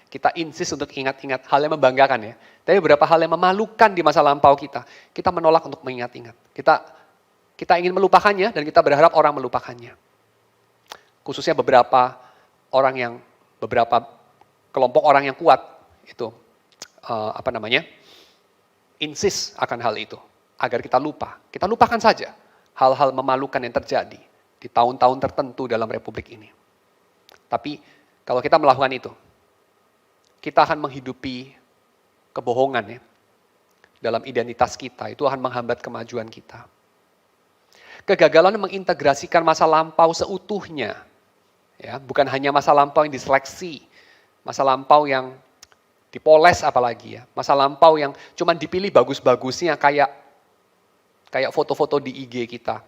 kita insist untuk ingat-ingat hal yang membanggakan ya. Tapi beberapa hal yang memalukan di masa lampau kita menolak untuk mengingat-ingat. Kita ingin melupakannya dan kita berharap orang melupakannya. Khususnya beberapa kelompok orang yang kuat itu insist akan hal itu agar kita lupa. Kita lupakan saja hal-hal memalukan yang terjadi di tahun-tahun tertentu dalam republik ini. Tapi kalau kita melakukan itu, kita akan menghidupi kebohongan ya. Dalam identitas kita, itu akan menghambat kemajuan kita. Kegagalan mengintegrasikan masa lampau seutuhnya, ya, bukan hanya masa lampau yang diseleksi, masa lampau yang dipoles apalagi ya, masa lampau yang cuma dipilih bagus-bagusnya kayak foto-foto di IG kita.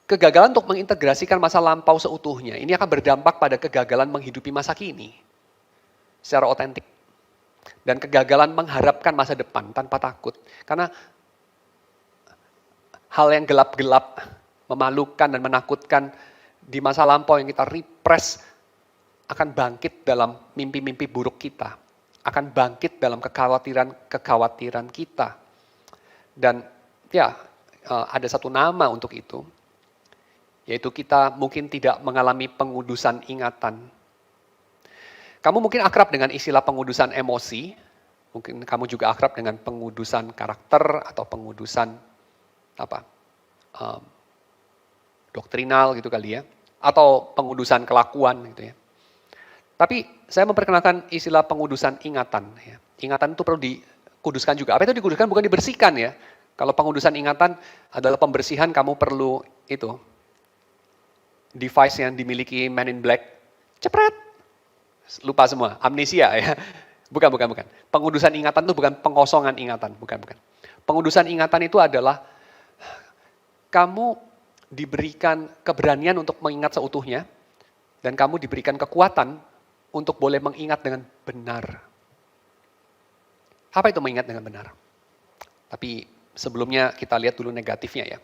Kegagalan untuk mengintegrasikan masa lampau seutuhnya, ini akan berdampak pada kegagalan menghidupi masa kini secara otentik. Dan kegagalan mengharapkan masa depan tanpa takut. Karena hal yang gelap-gelap, memalukan dan menakutkan di masa lampau yang kita repress akan bangkit dalam mimpi-mimpi buruk kita. Akan bangkit dalam kekhawatiran kita. Dan ya, ada satu nama untuk itu. Yaitu kita mungkin tidak mengalami pengudusan ingatan. Kamu mungkin akrab dengan istilah pengudusan emosi, mungkin kamu juga akrab dengan pengudusan karakter atau pengudusan doktrinal gitu kali ya, atau pengudusan kelakuan gitu ya. Tapi saya memperkenalkan istilah pengudusan ingatan. Ya. Ingatan itu perlu dikuduskan juga. Apa itu dikuduskan? Bukan dibersihkan ya. Kalau pengudusan ingatan adalah pembersihan, kamu perlu itu. Device yang dimiliki Man in Black, cepret, lupa semua, amnesia ya. Bukan. Pengudusan ingatan itu bukan pengosongan ingatan, bukan. Pengudusan ingatan itu adalah kamu diberikan keberanian untuk mengingat seutuhnya, dan kamu diberikan kekuatan untuk boleh mengingat dengan benar. Apa itu mengingat dengan benar? Tapi sebelumnya kita lihat dulu negatifnya ya.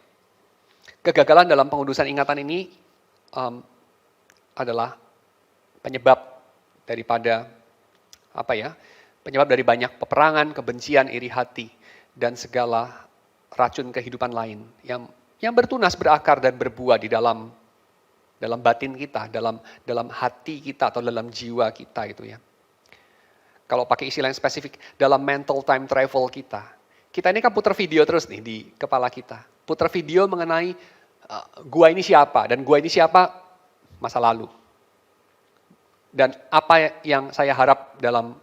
Kegagalan dalam pengudusan ingatan ini adalah penyebab daripada penyebab dari banyak peperangan, kebencian, iri hati, dan segala racun kehidupan lain yang bertunas, berakar dan berbuah di dalam batin kita, dalam hati kita atau dalam jiwa kita gitu ya. Kalau pakai istilah yang spesifik, dalam mental time travel kita. Kita ini kan putar video terus nih di kepala kita. Putar video mengenai gua ini siapa, dan gua ini siapa masa lalu. Dan apa yang saya harap dalam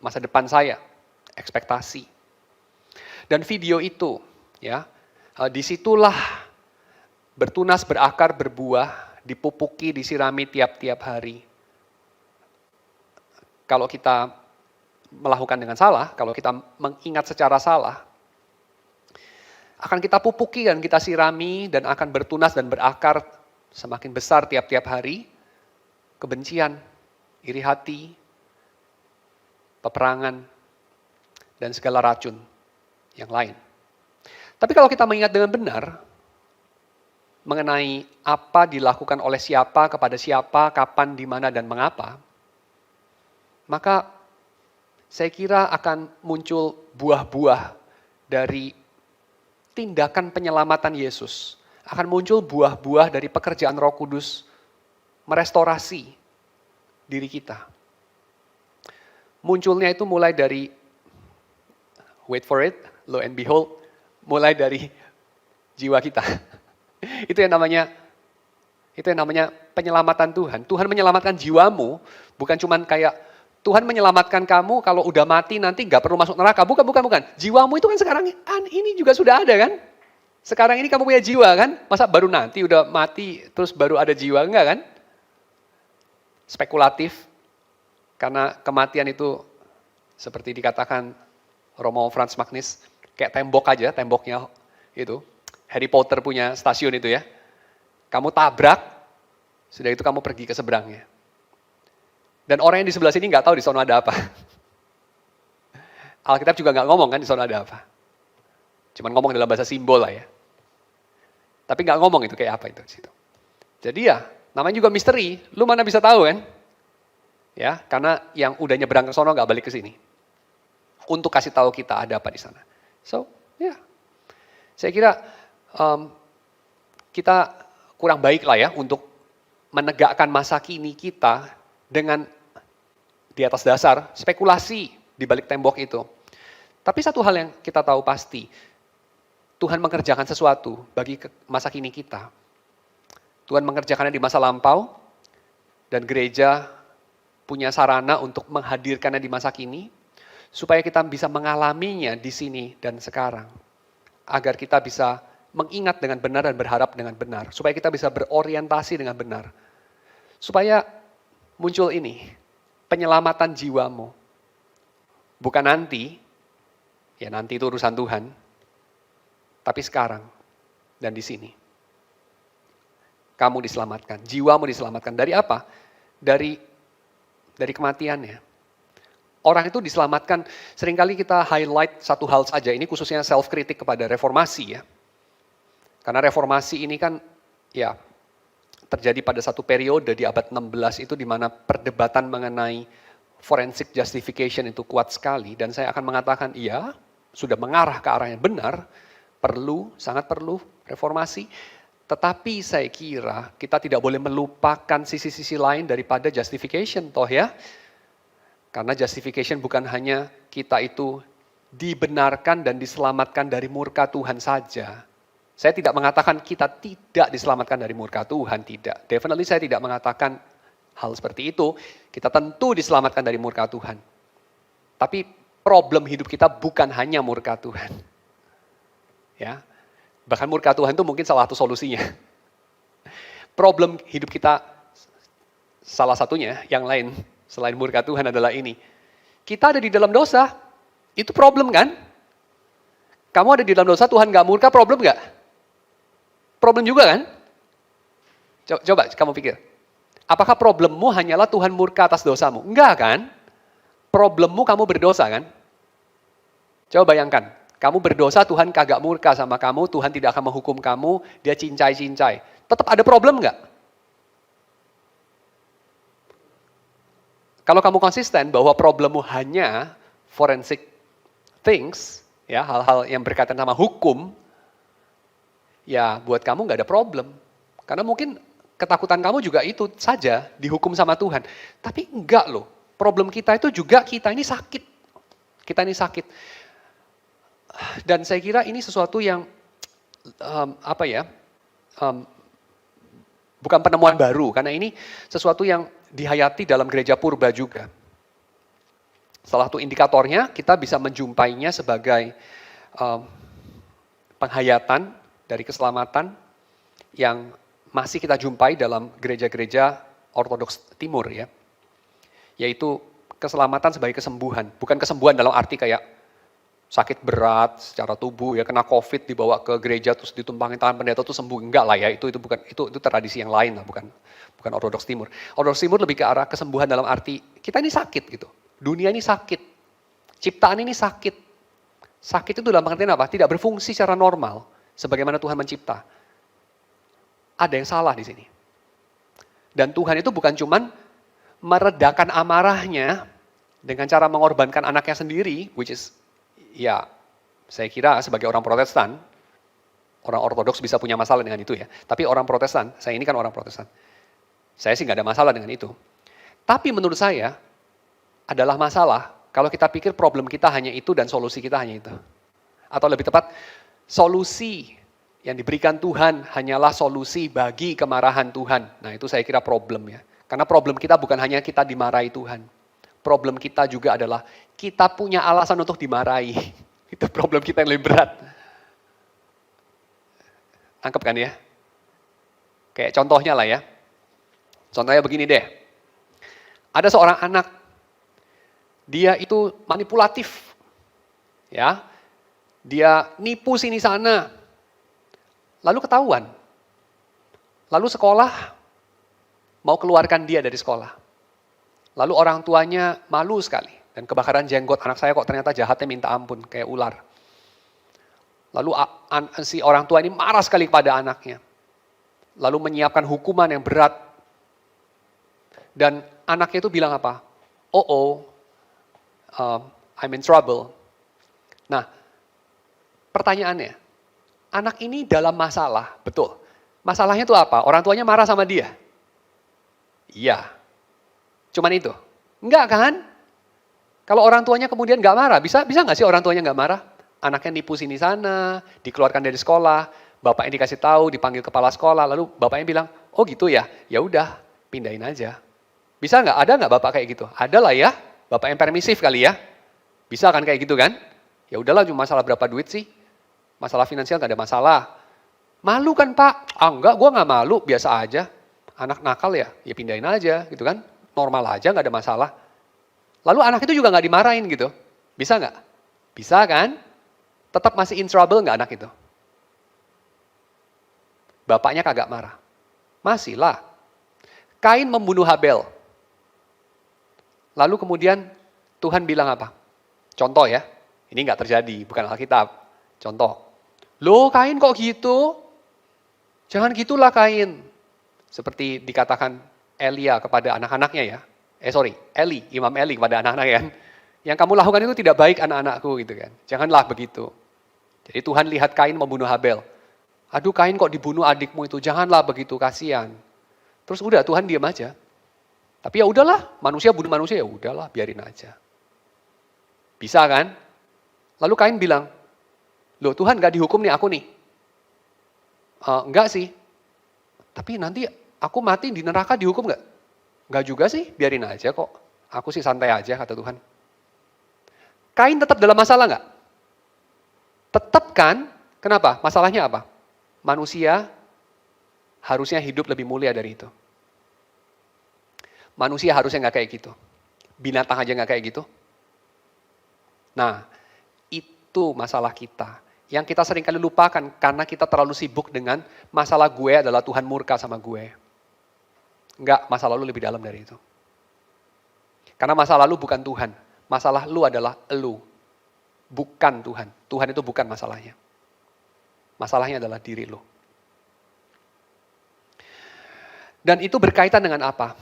masa depan saya, ekspektasi. Dan video itu, ya, disitulah bertunas, berakar, berbuah, dipupuki, disirami tiap-tiap hari. Kalau kita melakukan dengan salah, kalau kita mengingat secara salah, akan kita pupuki dan kita sirami dan akan bertunas dan berakar semakin besar tiap-tiap hari. Kebencian, iri hati, peperangan, dan segala racun yang lain. Tapi kalau kita mengingat dengan benar, mengenai apa dilakukan oleh siapa, kepada siapa, kapan, di mana, dan mengapa, maka saya kira akan muncul buah-buah dari tindakan penyelamatan Yesus. Akan muncul buah-buah dari pekerjaan Roh Kudus merestorasi diri kita. Munculnya itu mulai dari, wait for it, lo and behold, mulai dari jiwa kita. Itu yang namanya penyelamatan Tuhan. Tuhan menyelamatkan jiwamu, bukan cuman kayak Tuhan menyelamatkan kamu kalau udah mati nanti nggak perlu masuk neraka. Bukan. Jiwamu itu kan sekarang ini juga sudah ada kan? Sekarang ini kamu punya jiwa kan? Masa baru nanti udah mati terus baru ada jiwa? Enggak kan? Spekulatif. Karena kematian itu seperti dikatakan Romo Franz Magnus, kayak tembok aja, temboknya itu. Harry Potter punya stasiun itu ya. Kamu tabrak, sudah itu kamu pergi ke seberangnya. Dan orang yang di sebelah sini nggak tahu di sana ada apa. Alkitab juga nggak ngomong kan di sana ada apa. Cuman ngomong dalam bahasa simbol lah ya. Tapi nggak ngomong itu kayak apa itu di situ. Jadi ya, namanya juga misteri. Lu mana bisa tahu kan? Ya, karena yang udah nyebrang ke sono nggak balik ke sini. Untuk kasih tahu kita ada apa di sana. So, ya. Saya kira kita kurang baik lah ya untuk menegakkan masa kini kita dengan di atas dasar spekulasi di balik tembok itu. Tapi satu hal yang kita tahu pasti, Tuhan mengerjakan sesuatu bagi masa kini kita. Tuhan mengerjakannya di masa lampau, dan gereja punya sarana untuk menghadirkannya di masa kini, supaya kita bisa mengalaminya di sini dan sekarang. Agar kita bisa mengingat dengan benar dan berharap dengan benar. Supaya kita bisa berorientasi dengan benar. Supaya muncul ini, penyelamatan jiwamu. Bukan nanti, ya nanti itu urusan Tuhan, tapi sekarang dan di sini. Kamu diselamatkan, jiwamu diselamatkan. Dari apa? Dari kematiannya. Orang itu diselamatkan, seringkali kita highlight satu hal saja, ini khususnya self-kritik kepada reformasi ya. Karena reformasi ini kan ya terjadi pada satu periode di abad 16 itu di mana perdebatan mengenai forensic justification itu kuat sekali. Dan saya akan mengatakan iya, sudah mengarah ke arah yang benar, perlu, sangat perlu reformasi. Tetapi saya kira kita tidak boleh melupakan sisi-sisi lain daripada justification toh ya. Karena justification bukan hanya kita itu dibenarkan dan diselamatkan dari murka Tuhan saja. Saya tidak mengatakan kita tidak diselamatkan dari murka Tuhan, tidak. Definitely saya tidak mengatakan hal seperti itu. Kita tentu diselamatkan dari murka Tuhan. Tapi problem hidup kita bukan hanya murka Tuhan. Ya. Bahkan murka Tuhan itu mungkin salah satu solusinya. Problem hidup kita salah satunya, yang lain selain murka Tuhan adalah ini. Kita ada di dalam dosa, itu problem kan? Kamu ada di dalam dosa, Tuhan gak murka, problem gak? Problem juga kan? Coba kamu pikir. Apakah problemmu hanyalah Tuhan murka atas dosamu? Enggak kan? Problemmu kamu berdosa kan? Coba bayangkan. Kamu berdosa, Tuhan kagak murka sama kamu, Tuhan tidak akan menghukum kamu, dia cincai-cincai. Tetap ada problem nggak? Kalau kamu konsisten bahwa problemmu hanya forensic things, ya hal-hal yang berkaitan sama hukum, ya buat kamu nggak ada problem. Karena mungkin ketakutan kamu juga itu saja, dihukum sama Tuhan. Tapi enggak loh, problem kita itu juga kita ini sakit. Kita ini sakit. Dan saya kira ini sesuatu yang bukan penemuan baru, karena ini sesuatu yang dihayati dalam gereja purba juga. Salah satu indikatornya kita bisa menjumpainya sebagai penghayatan dari keselamatan yang masih kita jumpai dalam gereja-gereja Ortodoks Timur ya. Yaitu keselamatan sebagai kesembuhan, bukan kesembuhan dalam arti kayak sakit berat secara tubuh ya, kena COVID dibawa ke gereja terus ditumpangin tangan pendeta tuh sembuh, enggak lah ya, itu bukan, itu tradisi yang lain lah, bukan Ortodoks Timur. Ortodoks Timur lebih ke arah kesembuhan dalam arti kita ini sakit gitu, dunia ini sakit, ciptaan ini sakit. Sakit itu dalam pengertian apa? Tidak berfungsi secara normal sebagaimana Tuhan mencipta. Ada yang salah di sini. Dan Tuhan itu bukan cuman meredakan amarahnya dengan cara mengorbankan anaknya sendiri, which is ya, saya kira sebagai orang Protestan, orang Ortodoks bisa punya masalah dengan itu ya. Tapi orang Protestan, saya ini kan orang Protestan, saya sih nggak ada masalah dengan itu. Tapi menurut saya adalah masalah kalau kita pikir problem kita hanya itu dan solusi kita hanya itu. Atau lebih tepat, solusi yang diberikan Tuhan hanyalah solusi bagi kemarahan Tuhan. Nah itu saya kira problem ya. Karena problem kita bukan hanya kita dimarahi Tuhan. Problem kita juga adalah kita punya alasan untuk dimarahi. Itu problem kita yang lebih berat. Tangkep kan ya? Kayak contohnya lah ya. Contohnya begini deh. Ada seorang anak. Dia itu manipulatif. Ya. Dia nipu sini sana. Lalu ketahuan. Lalu sekolah mau keluarkan dia dari sekolah. Lalu orang tuanya malu sekali. Dan kebakaran jenggot, anak saya kok ternyata jahatnya minta ampun, kayak ular. Lalu si orang tua ini marah sekali kepada anaknya. Lalu menyiapkan hukuman yang berat. Dan anaknya itu bilang apa? I'm in trouble. Nah, pertanyaannya, anak ini dalam masalah, betul. Masalahnya itu apa? Orang tuanya marah sama dia? Iya. Cuman itu? Enggak kan? Kalau orang tuanya kemudian nggak marah, bisa nggak sih orang tuanya nggak marah? Anaknya nipu sini sana, dikeluarkan dari sekolah, bapaknya dikasih tahu, dipanggil kepala sekolah, lalu bapaknya bilang, oh gitu ya, ya udah, pindahin aja. Bisa nggak? Ada nggak bapak kayak gitu? Ada lah ya, bapak yang permisif kali ya. Bisa kan kayak gitu kan? Ya udahlah, cuma masalah berapa duit sih? Masalah finansial nggak ada masalah. Malu kan Pak? Ah enggak, gue nggak malu, biasa aja. Anak nakal ya pindahin aja gitu kan. Normal aja, nggak ada masalah. Lalu anak itu juga nggak dimarahin gitu. Bisa nggak? Bisa kan? Tetap masih in trouble nggak anak itu? Bapaknya kagak marah. Masih lah. Kain membunuh Habel. Lalu kemudian Tuhan bilang apa? Contoh ya, ini nggak terjadi, bukan Alkitab. Contoh. Loh Kain kok gitu? Jangan gitulah Kain. Seperti dikatakan Elia kepada anak-anaknya ya. Imam Eli kepada anak-anaknya kan. Yang kamu lakukan itu tidak baik anak-anakku gitu kan. Janganlah begitu. Jadi Tuhan lihat Kain membunuh Habel. Aduh Kain kok dibunuh adikmu itu, janganlah begitu, kasihan. Terus udah Tuhan diam aja. Tapi ya udahlah, manusia bunuh manusia, ya udahlah, biarin aja. Bisa kan? Lalu Kain bilang, loh Tuhan gak dihukum nih aku nih. Enggak sih. Tapi nanti aku mati di neraka dihukum gak? Enggak juga sih, biarin aja kok. Aku sih santai aja kata Tuhan. Kain tetap dalam masalah gak? Tetap kan? Kenapa? Masalahnya apa? Manusia harusnya hidup lebih mulia dari itu. Manusia harusnya gak kayak gitu. Binatang aja gak kayak gitu. Nah, itu masalah kita. Yang kita seringkali lupakan karena kita terlalu sibuk dengan masalah gue adalah Tuhan murka sama gue. Enggak, masa lalu lebih dalam dari itu. Karena masa lalu bukan Tuhan. Masalah lu adalah elu. Bukan Tuhan. Tuhan itu bukan masalahnya. Masalahnya adalah diri lu. Dan itu berkaitan dengan apa?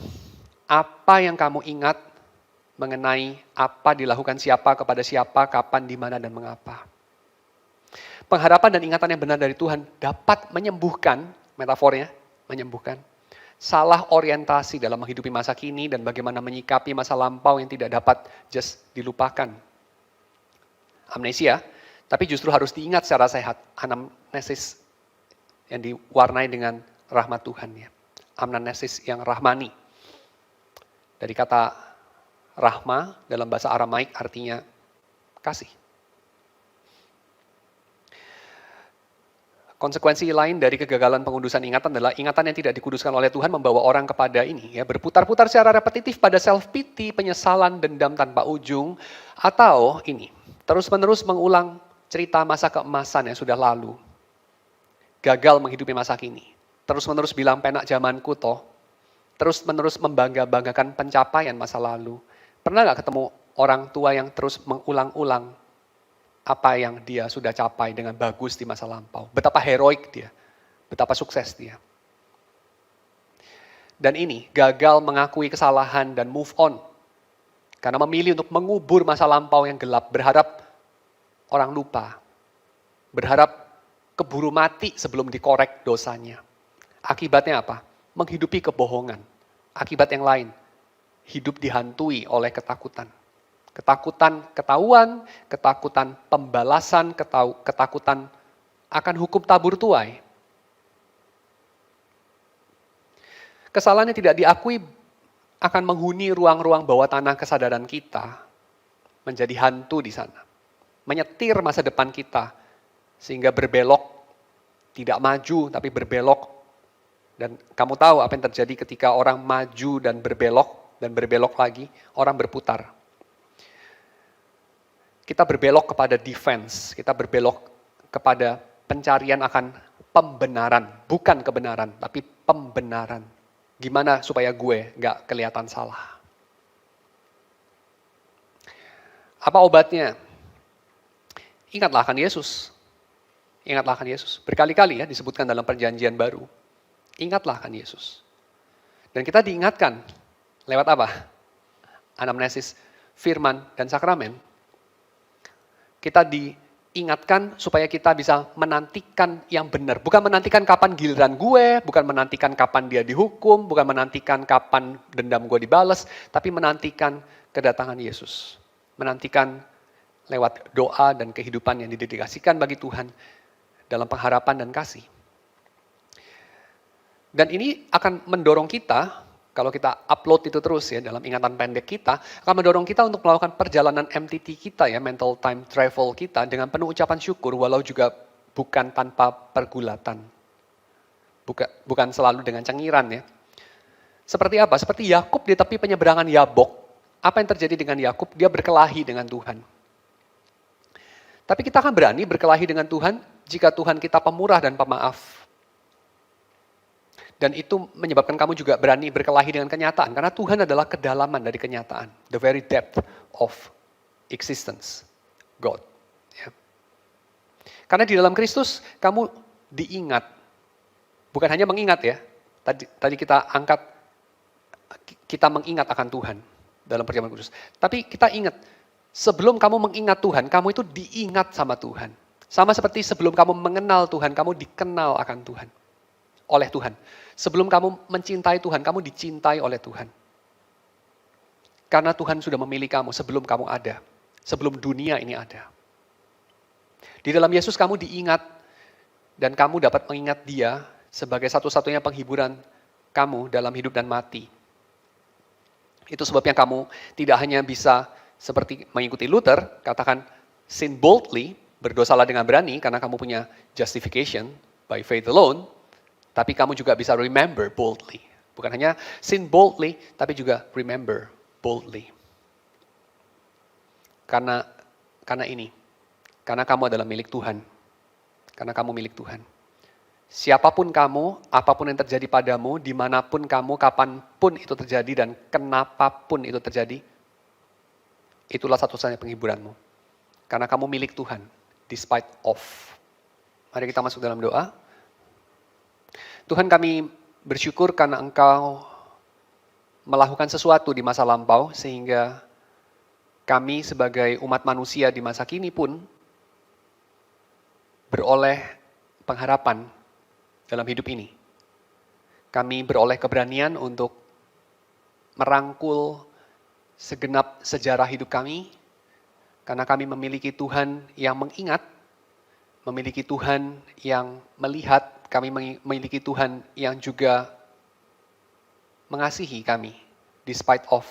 Apa yang kamu ingat mengenai apa dilakukan siapa kepada siapa, kapan, di mana, dan mengapa. Pengharapan dan ingatan yang benar dari Tuhan dapat menyembuhkan, metafornya, menyembuhkan salah orientasi dalam menghidupi masa kini dan bagaimana menyikapi masa lampau yang tidak dapat just dilupakan. Amnesia, tapi justru harus diingat secara sehat. Anamnesis yang diwarnai dengan rahmat Tuhan. Ya. Amnesis yang rahmani. Dari kata rahma dalam bahasa Aramaik artinya kasih. Konsekuensi lain dari kegagalan pengudusan ingatan adalah ingatan yang tidak dikuduskan oleh Tuhan membawa orang kepada ini, ya, berputar-putar secara repetitif pada self-pity, penyesalan, dendam tanpa ujung, atau ini, terus-menerus mengulang cerita masa keemasan yang sudah lalu. Gagal menghidupi masa kini. Terus-menerus bilang penak zamanku toh. Terus-menerus membangga-banggakan pencapaian masa lalu. Pernah gak ketemu orang tua yang terus mengulang-ulang apa yang dia sudah capai dengan bagus di masa lampau. Betapa heroik dia, betapa sukses dia. Dan ini gagal mengakui kesalahan dan move on. Karena memilih untuk mengubur masa lampau yang gelap, berharap orang lupa. Berharap keburu mati sebelum dikorek dosanya. Akibatnya apa? Menghidupi kebohongan. Akibat yang lain, hidup dihantui oleh ketakutan. Ketakutan ketahuan, ketakutan pembalasan, ketakutan akan hukum tabur tuai. Kesalahan yang tidak diakui akan menghuni ruang-ruang bawah tanah kesadaran kita, menjadi hantu di sana. Menyetir masa depan kita, sehingga berbelok, tidak maju tapi berbelok. Dan kamu tahu apa yang terjadi ketika orang maju dan berbelok lagi, orang berputar. Kita berbelok kepada defense, kita berbelok kepada pencarian akan pembenaran, bukan kebenaran, tapi pembenaran. Gimana supaya gue gak kelihatan salah. Apa obatnya? Ingatlah akan Yesus. Ingatlah akan Yesus. Berkali-kali ya disebutkan dalam perjanjian baru. Ingatlah akan Yesus. Dan kita diingatkan lewat apa? Anamnesis, firman, dan sakramen. Kita diingatkan supaya kita bisa menantikan yang benar. Bukan menantikan kapan giliran gue, bukan menantikan kapan dia dihukum, bukan menantikan kapan dendam gue dibales, tapi menantikan kedatangan Yesus. Menantikan lewat doa dan kehidupan yang didedikasikan bagi Tuhan dalam pengharapan dan kasih. Dan ini akan mendorong kita, kalau kita upload itu terus ya dalam ingatan pendek kita, akan mendorong kita untuk melakukan perjalanan MTT kita ya, mental time travel kita dengan penuh ucapan syukur walau juga bukan tanpa pergulatan. Bukan selalu dengan cengiran ya. Seperti apa? Seperti Yakub di tepi penyeberangan Yabok. Apa yang terjadi dengan Yakub? Dia berkelahi dengan Tuhan. Tapi kita akan berani berkelahi dengan Tuhan jika Tuhan kita pemurah dan pemaaf. Dan itu menyebabkan kamu juga berani berkelahi dengan kenyataan. Karena Tuhan adalah kedalaman dari kenyataan. The very depth of existence. God. Ya. Karena di dalam Kristus, kamu diingat. Bukan hanya mengingat ya. Tadi kita angkat, kita mengingat akan Tuhan. Dalam perjamuan kudus. Tapi kita ingat, sebelum kamu mengingat Tuhan, kamu itu diingat sama Tuhan. Sama seperti sebelum kamu mengenal Tuhan, kamu dikenal akan Tuhan. Oleh Tuhan. Sebelum kamu mencintai Tuhan, kamu dicintai oleh Tuhan. Karena Tuhan sudah memilih kamu sebelum kamu ada. Sebelum dunia ini ada. Di dalam Yesus kamu diingat dan kamu dapat mengingat Dia sebagai satu-satunya penghiburan kamu dalam hidup dan mati. Itu sebabnya kamu tidak hanya bisa seperti mengikuti Luther, katakan sin boldly, berdosalah dengan berani karena kamu punya justification by faith alone, tapi kamu juga bisa remember boldly. Bukan hanya sin boldly, tapi juga remember boldly. Karena ini, karena kamu adalah milik Tuhan. Karena kamu milik Tuhan. Siapapun kamu, apapun yang terjadi padamu, dimanapun kamu, kapanpun itu terjadi, dan kenapapun itu terjadi, itulah satu-satunya penghiburanmu. Karena kamu milik Tuhan, despite of. Mari kita masuk dalam doa. Tuhan, kami bersyukur karena Engkau melakukan sesuatu di masa lampau, sehingga kami sebagai umat manusia di masa kini pun beroleh pengharapan dalam hidup ini. Kami beroleh keberanian untuk merangkul segenap sejarah hidup kami, karena kami memiliki Tuhan yang mengingat, memiliki Tuhan yang melihat, kami memiliki Tuhan yang juga mengasihi kami, despite of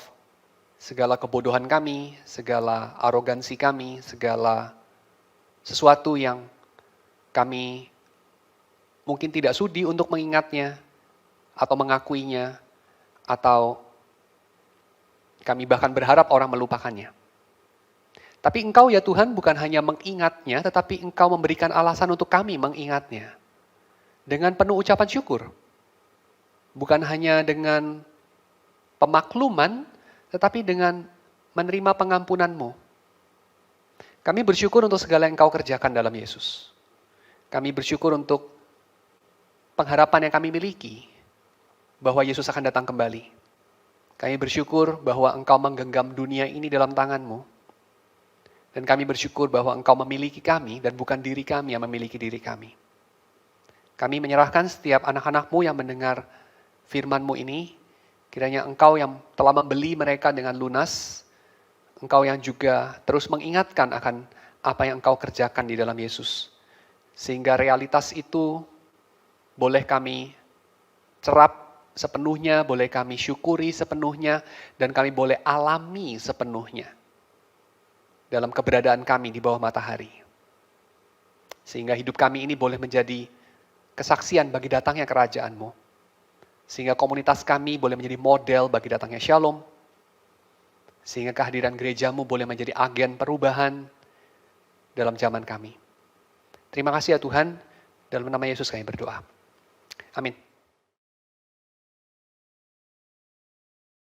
segala kebodohan kami, segala arogansi kami, segala sesuatu yang kami mungkin tidak sudi untuk mengingatnya, atau mengakuinya, atau kami bahkan berharap orang melupakannya. Tapi Engkau ya Tuhan bukan hanya mengingatnya, tetapi Engkau memberikan alasan untuk kami mengingatnya. Dengan penuh ucapan syukur. Bukan hanya dengan pemakluman, tetapi dengan menerima pengampunan-Mu. Kami bersyukur untuk segala yang Engkau kerjakan dalam Yesus. Kami bersyukur untuk pengharapan yang kami miliki, bahwa Yesus akan datang kembali. Kami bersyukur bahwa Engkau menggenggam dunia ini dalam tangan-Mu. Dan kami bersyukur bahwa Engkau memiliki kami dan bukan diri kami yang memiliki diri kami. Kami menyerahkan setiap anak-anak-Mu yang mendengar firman-Mu ini, kiranya Engkau yang telah membeli mereka dengan lunas, Engkau yang juga terus mengingatkan akan apa yang Engkau kerjakan di dalam Yesus. Sehingga realitas itu boleh kami cerap sepenuhnya, boleh kami syukuri sepenuhnya, dan kami boleh alami sepenuhnya dalam keberadaan kami di bawah matahari. Sehingga hidup kami ini boleh menjadi kesaksian bagi datangnya kerajaan-Mu. Sehingga komunitas kami boleh menjadi model bagi datangnya Shalom. Sehingga kehadiran gereja-Mu boleh menjadi agen perubahan dalam zaman kami. Terima kasih ya Tuhan, dalam nama Yesus kami berdoa. Amin.